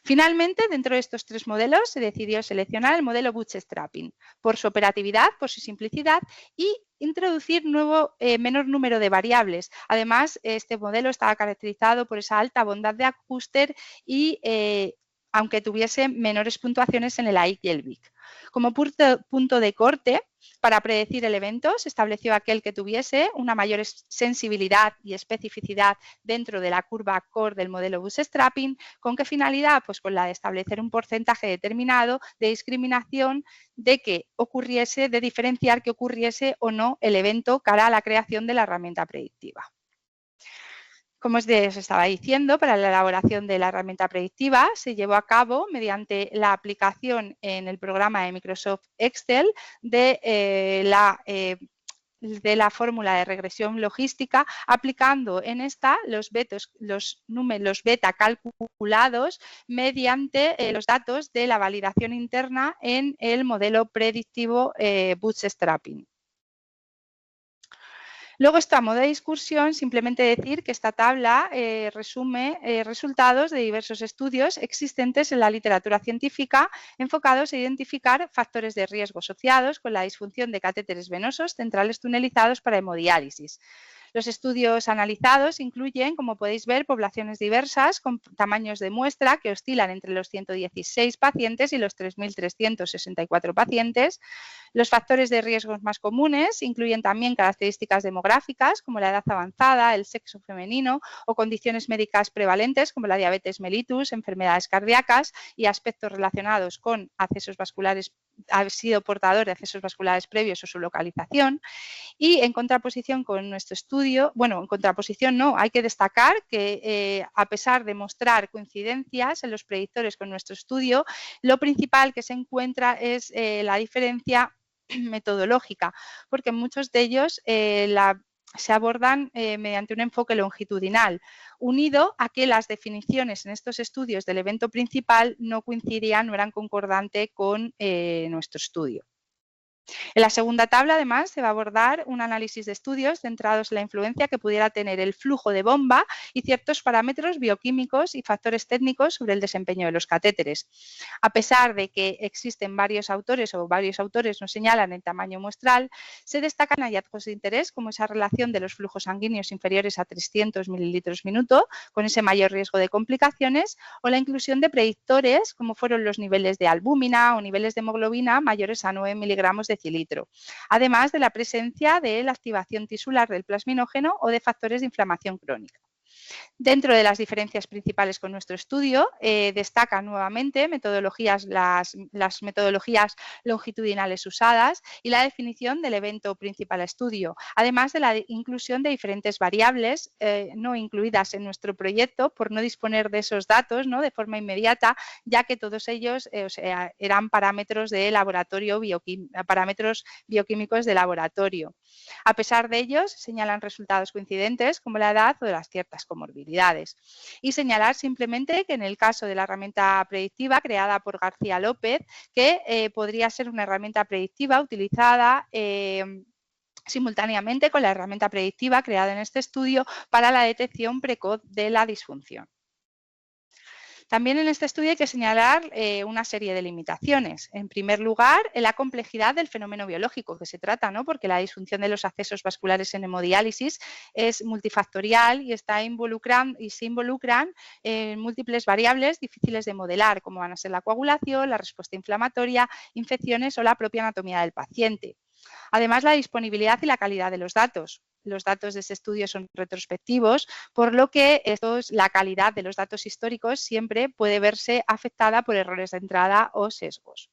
Finalmente, dentro de estos tres modelos se decidió seleccionar el modelo bootstrapping por su operatividad, por su simplicidad y introducir menor número de variables. Además, este modelo estaba caracterizado por esa alta bondad de ajuste y aunque tuviese menores puntuaciones en el AIC y el BIC. Como punto de corte, para predecir el evento, se estableció aquel que tuviese una mayor sensibilidad y especificidad dentro de la curva CORE del modelo bootstrapping. ¿Con qué finalidad? Pues con la de establecer un porcentaje determinado de discriminación de diferenciar que ocurriese o no el evento cara a la creación de la herramienta predictiva. Como os estaba diciendo, para la elaboración de la herramienta predictiva se llevó a cabo mediante la aplicación en el programa de Microsoft Excel de de la fórmula de regresión logística, aplicando en esta los beta calculados mediante los datos de la validación interna en el modelo predictivo bootstrapping. Luego está a modo de discusión simplemente decir que esta tabla resume resultados de diversos estudios existentes en la literatura científica enfocados a identificar factores de riesgo asociados con la disfunción de catéteres venosos centrales tunelizados para hemodiálisis. Los estudios analizados incluyen, como podéis ver, poblaciones diversas con tamaños de muestra que oscilan entre los 116 pacientes y los 3.364 pacientes. Los factores de riesgos más comunes incluyen también características demográficas como la edad avanzada, el sexo femenino o condiciones médicas prevalentes como la diabetes mellitus, enfermedades cardíacas y aspectos relacionados con accesos vasculares, ha sido portador de accesos vasculares previos o su localización. Y en contraposición con nuestro estudio, bueno, en contraposición no, hay que destacar que a pesar de mostrar coincidencias en los predictores con nuestro estudio, lo principal que se encuentra es la diferencia metodológica, porque muchos de ellos se abordan mediante un enfoque longitudinal, unido a que las definiciones en estos estudios del evento principal no coincidían, no eran concordantes con nuestro estudio. En la segunda tabla, además, se va a abordar un análisis de estudios centrados en la influencia que pudiera tener el flujo de bomba y ciertos parámetros bioquímicos y factores técnicos sobre el desempeño de los catéteres. A pesar de que existen varios autores o varios autores nos señalan el tamaño muestral, se destacan hallazgos de interés como esa relación de los flujos sanguíneos inferiores a 300 mililitros minuto, con ese mayor riesgo de complicaciones, o la inclusión de predictores como fueron los niveles de albúmina o niveles de hemoglobina mayores a 9 miligramos de decilitro, además de la presencia de la activación tisular del plasminógeno o de factores de inflamación crónica. Dentro de las diferencias principales con nuestro estudio, destacan nuevamente las metodologías longitudinales usadas y la definición del evento principal a estudio, además de la inclusión de diferentes variables no incluidas en nuestro proyecto por no disponer de esos datos, ¿no?, de forma inmediata, ya que todos ellos eran parámetros de laboratorio, parámetros bioquímicos de laboratorio. A pesar de ellos, señalan resultados coincidentes como la edad o de las ciertas comorbilidades. Y señalar simplemente que en el caso de la herramienta predictiva creada por García López, que podría ser una herramienta predictiva utilizada simultáneamente con la herramienta predictiva creada en este estudio para la detección precoz de la disfunción. También en este estudio hay que señalar una serie de limitaciones. En primer lugar, la complejidad del fenómeno biológico que se trata, ¿no?, porque la disfunción de los accesos vasculares en hemodiálisis es multifactorial y se involucran múltiples variables difíciles de modelar, como van a ser la coagulación, la respuesta inflamatoria, infecciones o la propia anatomía del paciente. Además, la disponibilidad y la calidad de los datos. Los datos de ese estudio son retrospectivos, por lo que la calidad de los datos históricos siempre puede verse afectada por errores de entrada o sesgos.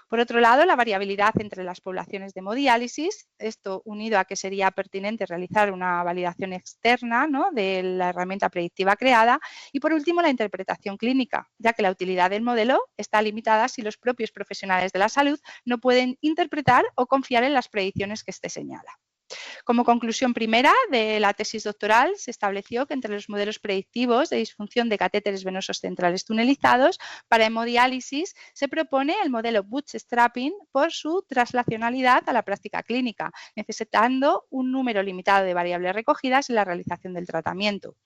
Por otro lado, la variabilidad entre las poblaciones de hemodiálisis, esto unido a que sería pertinente realizar una validación externa, ¿no?, de la herramienta predictiva creada. Y por último, la interpretación clínica, ya que la utilidad del modelo está limitada si los propios profesionales de la salud no pueden interpretar o confiar en las predicciones que éste señala. Como conclusión primera de la tesis doctoral, se estableció que entre los modelos predictivos de disfunción de catéteres venosos centrales tunelizados para hemodiálisis se propone el modelo bootstrapping por su traslacionalidad a la práctica clínica, necesitando un número limitado de variables recogidas en la realización del tratamiento.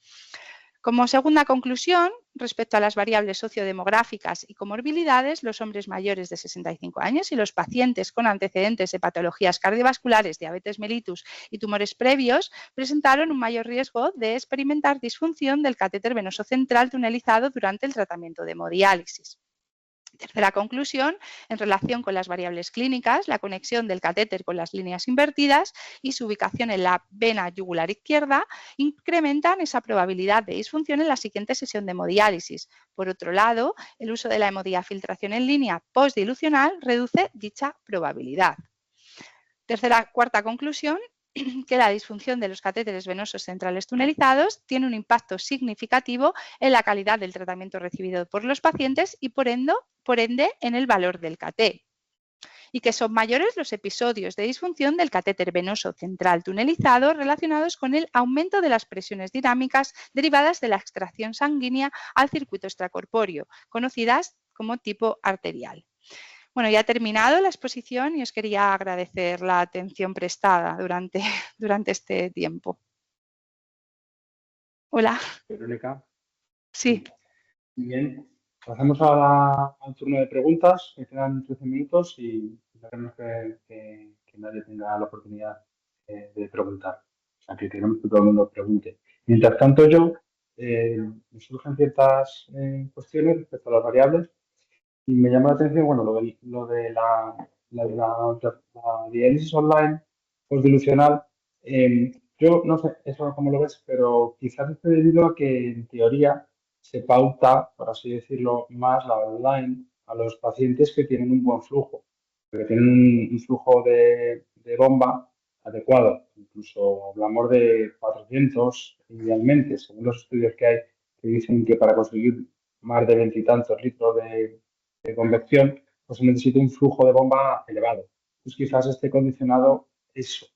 Como segunda conclusión, respecto a las variables sociodemográficas y comorbilidades, los hombres mayores de 65 años y los pacientes con antecedentes de patologías cardiovasculares, diabetes mellitus y tumores previos presentaron un mayor riesgo de experimentar disfunción del catéter venoso central tunelizado durante el tratamiento de hemodiálisis. Tercera conclusión, en relación con las variables clínicas, la conexión del catéter con las líneas invertidas y su ubicación en la vena yugular izquierda incrementan esa probabilidad de disfunción en la siguiente sesión de hemodiálisis. Por otro lado, el uso de la hemodiafiltración en línea postdilucional reduce dicha probabilidad. Cuarta conclusión, que la disfunción de los catéteres venosos centrales tunelizados tiene un impacto significativo en la calidad del tratamiento recibido por los pacientes y por ende en el valor del CAT. y que son mayores los episodios de disfunción del catéter venoso central tunelizado relacionados con el aumento de las presiones dinámicas derivadas de la extracción sanguínea al circuito extracorpóreo, conocidas como tipo arterial. Bueno, ya he terminado la exposición y os quería agradecer la atención prestada durante este tiempo. Hola. Verónica. Sí. Bien, pasamos ahora al turno de preguntas, que quedan 13 minutos y queremos que nadie tenga la oportunidad de preguntar. O sea, que queremos que todo el mundo pregunte. Mientras tanto, me surgen ciertas cuestiones respecto a las variables y me llama la atención, bueno, lo de la diálisis online postdilucional. Yo no sé eso cómo lo ves, pero quizás esté debido a que en teoría se pauta, por así decirlo, más la online a los pacientes que tienen un buen flujo, que tienen un flujo de bomba adecuado. Incluso hablamos de 400 idealmente, según los estudios que hay, que dicen que para conseguir más de 20 y tantos litros de convección, pues se necesita un flujo de bomba elevado. Pues quizás esté condicionado eso.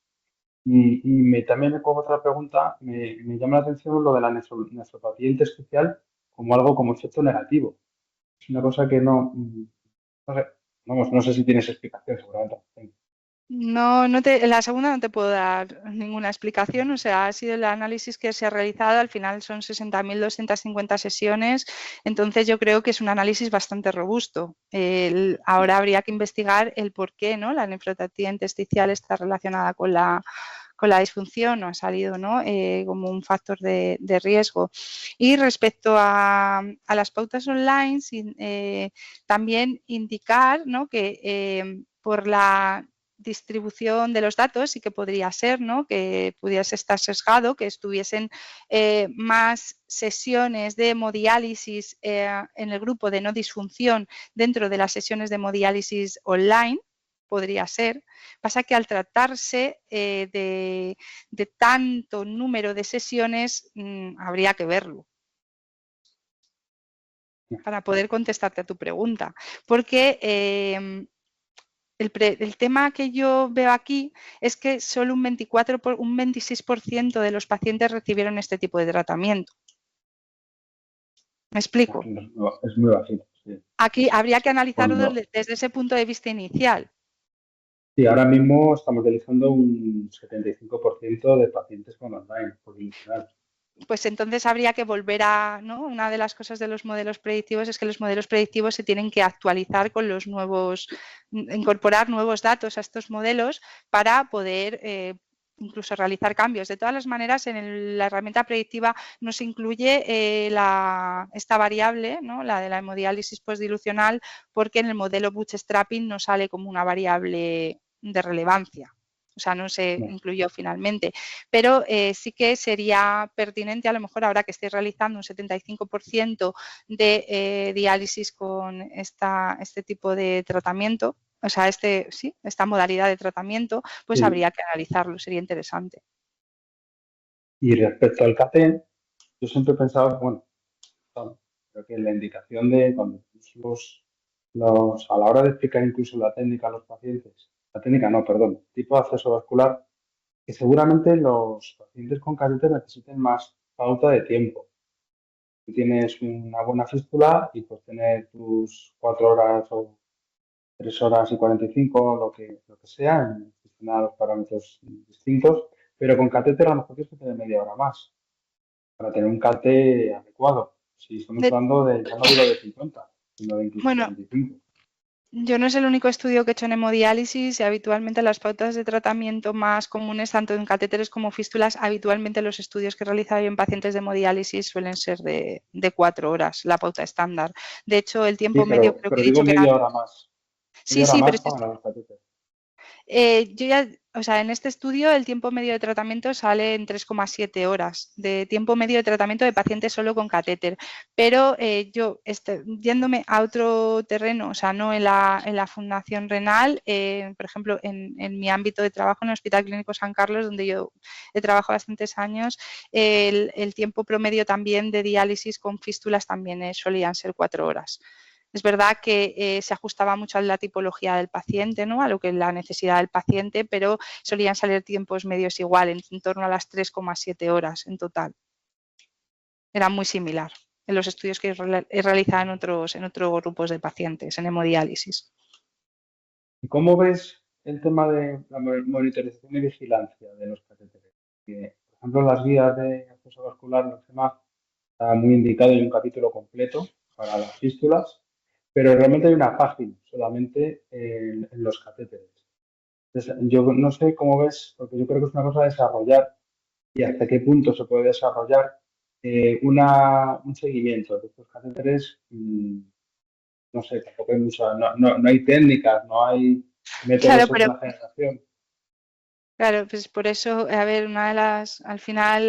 También me pongo otra pregunta, me llama la atención lo de la nefropatía intersticial como algo como efecto negativo. Es una cosa que no sé, vamos, no sé si tienes explicación, seguramente. No, la segunda no te puedo dar ninguna explicación, o sea, ha sido el análisis que se ha realizado, al final son 60.250 sesiones, entonces yo creo que es un análisis bastante robusto. Ahora habría que investigar el por qué, ¿no? La nefropatía intersticial está relacionada con la disfunción, no ha salido, ¿no? Como un factor de riesgo. Y respecto a las pautas online, también indicar, ¿no? Que por la distribución de los datos sí que podría ser, ¿no? Que pudiese estar sesgado, que estuviesen más sesiones de hemodiálisis en el grupo de no disfunción dentro de las sesiones de hemodiálisis online, podría ser. Pasa que al tratarse de tanto número de sesiones, habría que verlo para poder contestarte a tu pregunta, porque el tema que yo veo aquí es que solo un 26% de los pacientes recibieron este tipo de tratamiento. ¿Me explico? No, es muy bajito. Sí. Aquí habría que analizarlo desde ese punto de vista inicial. Sí, ahora mismo estamos realizando un 75% de pacientes con online, por inicial. Pues entonces habría que volver a, ¿no? Una de las cosas de los modelos predictivos es que los modelos predictivos se tienen que actualizar con los nuevos, incorporar nuevos datos a estos modelos para poder incluso realizar cambios. De todas las maneras, en la herramienta predictiva no se incluye esta variable, ¿no? La de la hemodiálisis postdilucional, porque en el modelo bootstrapping no sale como una variable de relevancia. O sea, no se incluyó finalmente, pero sí que sería pertinente a lo mejor ahora que estéis realizando un 75% de diálisis con este tipo de tratamiento, o sea, esta modalidad de tratamiento, pues Sí. habría que analizarlo, sería interesante. Y respecto al CAT, yo siempre he pensado, bueno, creo que la indicación de cuando a la hora de explicar incluso la técnica a los pacientes, la técnica no, perdón, tipo de acceso vascular, que seguramente los pacientes con catéter necesiten más pauta de tiempo. Tú tienes una buena fístula y pues tener tus 4 horas o 3 horas y 45, lo que sea, en función los parámetros distintos, pero con catéter a lo mejor tienes que tener media hora más para tener un CAT adecuado. Si estamos hablando ya no digo de 50, sino de incluso Bueno, 45. yo no es el único estudio que he hecho en hemodiálisis y habitualmente las pautas de tratamiento más comunes, tanto en catéteres como fístulas, habitualmente los estudios que he realizado en pacientes de hemodiálisis suelen ser de 4 horas, la pauta estándar. De hecho, el tiempo Sí, medio creo que pero he digo dicho que eran... media hora más. Media Sí, hora sí, pero más para los catéteres. yo ya, o sea, en este estudio el tiempo medio de tratamiento sale en 3,7 horas de tiempo medio de tratamiento de pacientes solo con catéter. Pero yo, yéndome a otro terreno, o sea, no en la Fundación Renal, por ejemplo, en mi ámbito de trabajo en el Hospital Clínico San Carlos, donde yo he trabajado bastantes años, el tiempo promedio también de diálisis con fístulas también solían ser 4 horas. Es verdad que se ajustaba mucho a la tipología del paciente, ¿no? A lo que es la necesidad del paciente, pero solían salir tiempos medios igual, en torno a las 3,7 horas en total. Era muy similar en los estudios que he realizado en otros grupos de pacientes, en hemodiálisis. ¿Y cómo ves el tema de la monitorización y vigilancia de los catéteres? Que, por ejemplo, las vías de acceso vascular, el CEMAC, está muy indicado en un capítulo completo para las fístulas, pero realmente hay una página solamente en los catéteres. Entonces, yo no sé cómo ves, porque yo creo que es una cosa a desarrollar y hasta qué punto se puede desarrollar un seguimiento de estos catéteres. No sé, tampoco hay no hay técnicas, no hay métodos de Claro, pero segunda generación. claro, pues por eso, a ver, al final,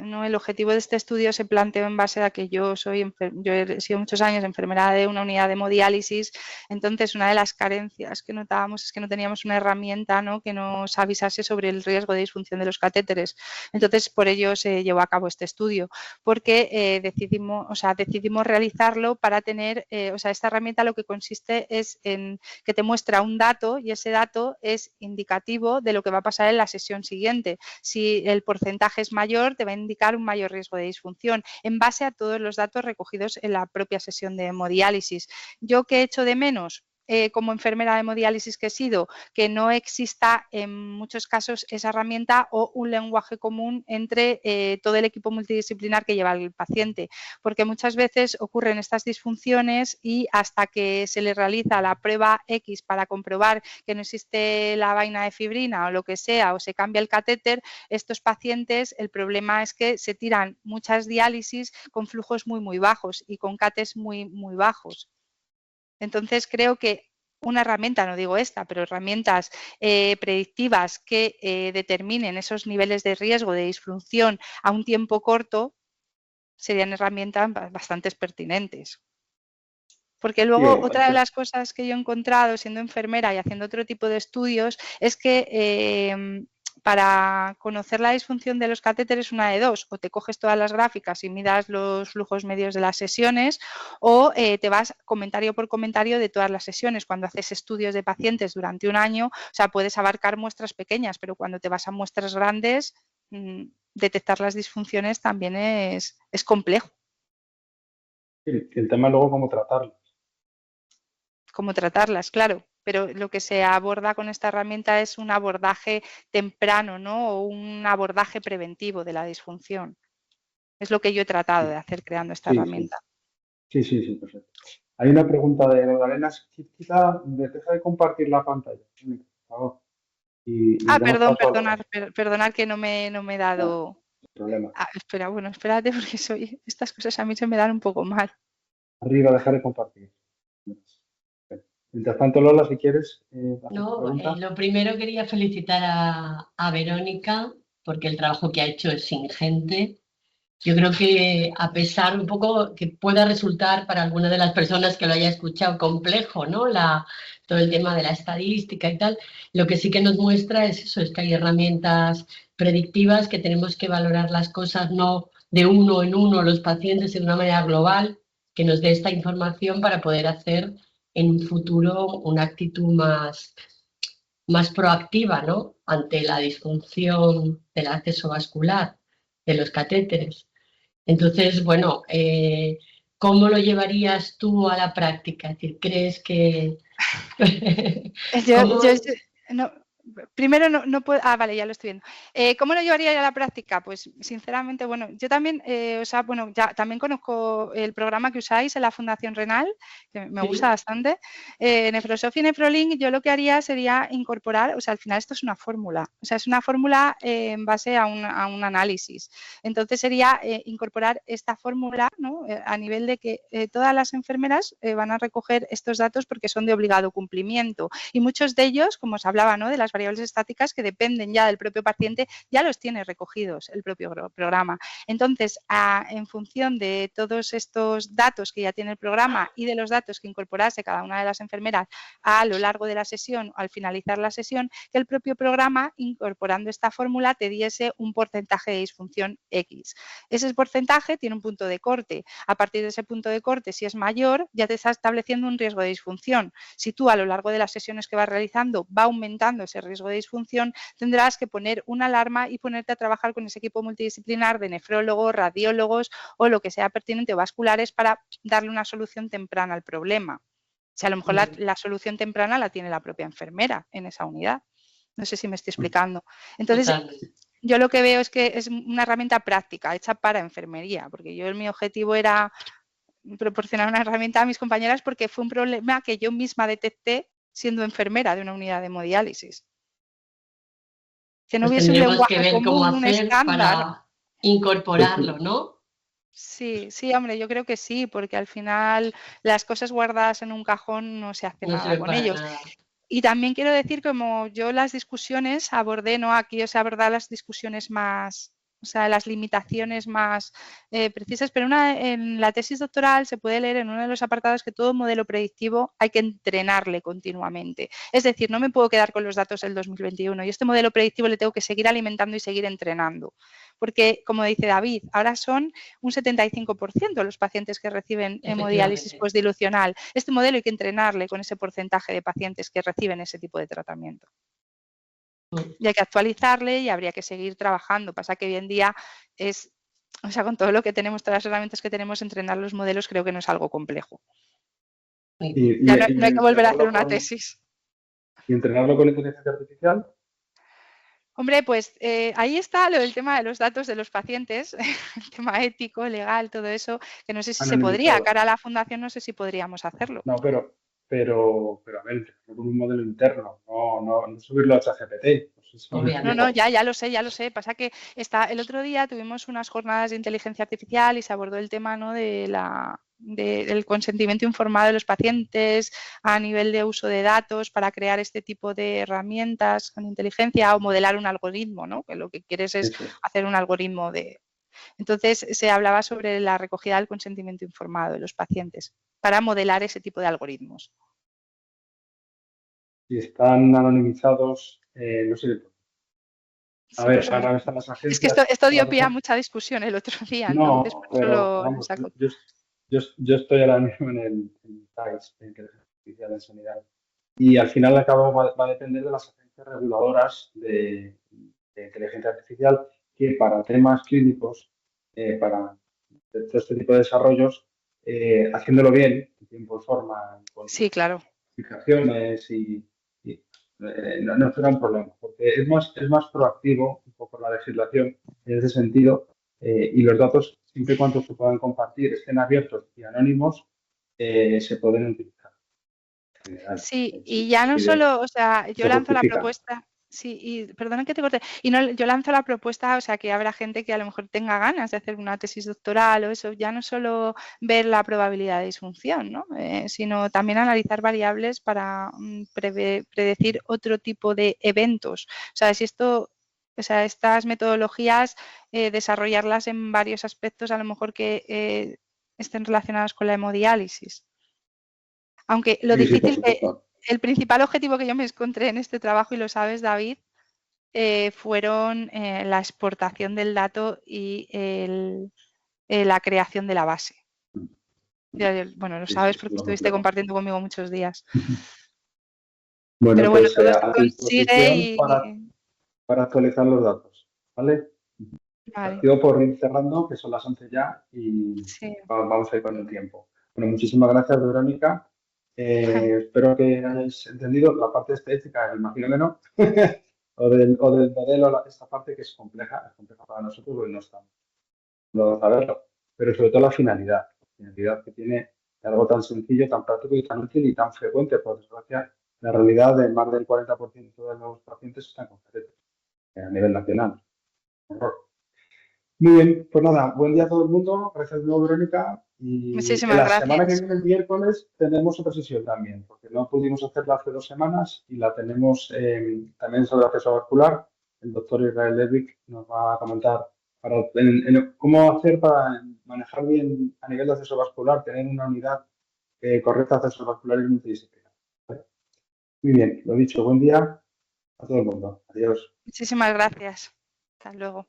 ¿no? El objetivo de este estudio se planteó en base a que yo he sido muchos años enfermera de una unidad de hemodiálisis, entonces una de las carencias que notábamos es que no teníamos una herramienta, ¿no? Que nos avisase sobre el riesgo de disfunción de los catéteres. Entonces, por ello se llevó a cabo este estudio, porque decidimos realizarlo para tener, esta herramienta lo que consiste es en que te muestra un dato y ese dato es indicativo de lo que va a pasar en la sesión siguiente. Si el porcentaje es mayor, te va a indicar un mayor riesgo de disfunción en base a todos los datos recogidos en la propia sesión de hemodiálisis. ¿Yo qué echo de menos? Como enfermera de hemodiálisis que he sido, que no exista en muchos casos esa herramienta o un lenguaje común entre todo el equipo multidisciplinar que lleva el paciente, porque muchas veces ocurren estas disfunciones y hasta que se le realiza la prueba X para comprobar que no existe la vaina de fibrina o lo que sea, o se cambia el catéter, estos pacientes, el problema es que se tiran muchas diálisis con flujos muy bajos y con cates muy bajos. Entonces, creo que una herramienta, no digo esta, pero herramientas predictivas que determinen esos niveles de riesgo de disfunción a un tiempo corto serían herramientas bastante pertinentes. Porque Sí, luego otra de las cosas que yo he encontrado siendo enfermera y haciendo otro tipo de estudios es que para conocer la disfunción de los catéteres, una de dos, o te coges todas las gráficas y miras los flujos medios de las sesiones o te vas comentario por comentario de todas las sesiones. Cuando haces estudios de pacientes durante un año, o sea, puedes abarcar muestras pequeñas, pero cuando te vas a muestras grandes, detectar las disfunciones también es complejo. el tema luego cómo tratarlo. Cómo tratarlas, claro, pero lo que se aborda con esta herramienta es un abordaje temprano, ¿no? O un abordaje preventivo de la disfunción. Es lo que yo he tratado de hacer creando esta herramienta. Sí, perfecto. Hay una pregunta de Magdalenas. Quizá deja de compartir la pantalla, por favor. Y damos paso a Perdonar que no me he dado... problema. espera, bueno, espérate porque estas cosas a mí se me dan un poco mal. Arriba, dejar de compartir. Mientras tanto, Lola, si quieres hacer tu No, pregunta. lo primero quería felicitar a Verónica porque el trabajo que ha hecho es ingente. Yo creo que a pesar un poco que pueda resultar para alguna de las personas que lo haya escuchado complejo, ¿no? Todo el tema de la estadística y tal, lo que sí que nos muestra es eso, es que hay herramientas predictivas, que tenemos que valorar las cosas no de uno en uno los pacientes de una manera global, que nos dé esta información para poder hacer en un futuro una actitud más proactiva, ¿no? Ante la disfunción del acceso vascular de los catéteres. Entonces, bueno, ¿cómo lo llevarías tú a la práctica? Es decir, ¿crees que...? Primero no puedo... vale, ya lo estoy viendo. ¿Cómo lo llevaría a la práctica? Pues sinceramente, bueno, yo también, ya también conozco el programa que usáis en la Fundación Renal, que me gusta bastante. Nefrosofía y Nefrolink, yo lo que haría sería incorporar, al final esto es una fórmula, es una fórmula en base a un análisis. Entonces sería incorporar esta fórmula, ¿no? A nivel de que todas las enfermeras van a recoger estos datos porque son de obligado cumplimiento. Y muchos de ellos, como os hablaba, ¿no? De las las variables estáticas que dependen ya del propio paciente, ya los tiene recogidos el propio programa. Entonces, en función de todos estos datos que ya tiene el programa y de los datos que incorporase cada una de las enfermeras a lo largo de la sesión o al finalizar la sesión, que el propio programa, incorporando esta fórmula, te diese un porcentaje de disfunción X. Ese porcentaje tiene un punto de corte. A partir de ese punto de corte, si es mayor, ya te está estableciendo un riesgo de disfunción. Si tú a lo largo de las sesiones que vas realizando va aumentando ese riesgo de disfunción, tendrás que poner una alarma y ponerte a trabajar con ese equipo multidisciplinar de nefrólogos, radiólogos o lo que sea pertinente o vasculares para darle una solución temprana al problema. Si a lo mejor la solución temprana la tiene la propia enfermera en esa unidad. No sé si me estoy explicando. Entonces, Totalmente. yo lo que veo es que es una herramienta práctica, hecha para enfermería, porque mi objetivo era proporcionar una herramienta a mis compañeras porque fue un problema que yo misma detecté siendo enfermera de una unidad de hemodiálisis. Que no Pues hubiese un tendremos que lenguaje ver cómo común, un hacer estándar. para incorporarlo, ¿no? Sí, sí, hombre, yo creo que sí, porque al final las cosas guardadas en un cajón no se hace No nada sirve con para ellos. nada. Y también quiero decir, como yo las discusiones abordé, ¿no? Aquí os he abordado las discusiones más, o sea, las limitaciones más precisas, pero en la tesis doctoral se puede leer en uno de los apartados que todo modelo predictivo hay que entrenarle continuamente. Es decir, no me puedo quedar con los datos del 2021 y este modelo predictivo le tengo que seguir alimentando y seguir entrenando. Porque, como dice David, ahora son un 75% los pacientes que reciben hemodiálisis postdilucional. Este modelo hay que entrenarle con ese porcentaje de pacientes que reciben ese tipo de tratamiento. Y hay que actualizarle y habría que seguir trabajando. Pasa que hoy en día con todo lo que tenemos, todas las herramientas que tenemos, entrenar los modelos creo que no es algo complejo. Ya no hay que volver a hacer una tesis. ¿Y entrenarlo con inteligencia artificial? Hombre, pues ahí está lo del tema de los datos de los pacientes, el tema ético, legal, todo eso, que no sé si se podría. Cara a la fundación no sé si podríamos hacerlo. No, pero a ver, entrenarlo con un modelo interno, no subirlo a ChatGPT. No, ya lo sé. Pasa que el otro día tuvimos unas jornadas de inteligencia artificial y se abordó el tema, ¿no? del consentimiento informado de los pacientes a nivel de uso de datos para crear este tipo de herramientas con inteligencia o modelar un algoritmo, ¿no? Que lo que quieres es hacer un algoritmo de... Entonces se hablaba sobre la recogida del consentimiento informado de los pacientes para modelar ese tipo de algoritmos. Si están anonimizados, no sirve. A ver, pues, ahora están las agencias. Es que esto dio pie a mucha discusión el otro día, entonces No, por eso pero vamos, saco. yo estoy ahora mismo en el TAIS, de inteligencia artificial en sanidad. Y al final va a depender de las agencias reguladoras de inteligencia artificial que para temas clínicos, para todo este tipo de desarrollos, haciéndolo bien, en tiempo y forma, con sí, claro. aplicaciones no será un problema, porque es más proactivo un poco la legislación en ese sentido y los datos, siempre y cuando se puedan compartir, estén abiertos y anónimos, se pueden utilizar. En general, sí, y ya no solo, o sea, yo lanzo la propuesta, sí, y perdona que te corte, yo lanzo la propuesta, o sea, que habrá gente que a lo mejor tenga ganas de hacer una tesis doctoral o eso, ya no solo ver la probabilidad de disfunción, ¿no? Sino también analizar variables para predecir otro tipo de eventos. O sea, estas metodologías, desarrollarlas en varios aspectos, a lo mejor que estén relacionados con la hemodiálisis. Aunque lo difícil el principal objetivo que yo me encontré en este trabajo, y lo sabes, David, fueron la exportación del dato y la creación de la base. Bueno, lo sabes porque estuviste compartiendo conmigo muchos días. Bueno, pero bueno, pues todo a se tu consigue disposición para actualizar los datos, ¿vale? Vale. Activo por ir cerrando, que son las 11 ya y Sí. vamos a ir con el tiempo. Bueno, muchísimas gracias, Verónica. Espero que hayáis entendido la parte estadística, imagino que no, o del modelo, esta parte que es compleja para nosotros porque no estamos a saberlo, pero sobre todo la finalidad que tiene de algo tan sencillo, tan práctico y tan útil y tan frecuente. Por desgracia, la realidad de más del 40% de los pacientes están con catéteres a nivel nacional. Horror. Muy bien, pues nada, buen día a todo el mundo. Gracias de nuevo, Verónica. Y Muchísimas la semana que gracias. viene, el miércoles, tenemos otra sesión también, porque no pudimos hacerla hace 2 semanas y la tenemos también sobre acceso vascular. El doctor Israel Levick nos va a comentar cómo hacer para manejar bien a nivel de acceso vascular, tener una unidad correcta de acceso vascular y multidisciplinar. ¿Vale? Muy bien, lo dicho, buen día a todo el mundo. Adiós. Muchísimas gracias. Hasta luego.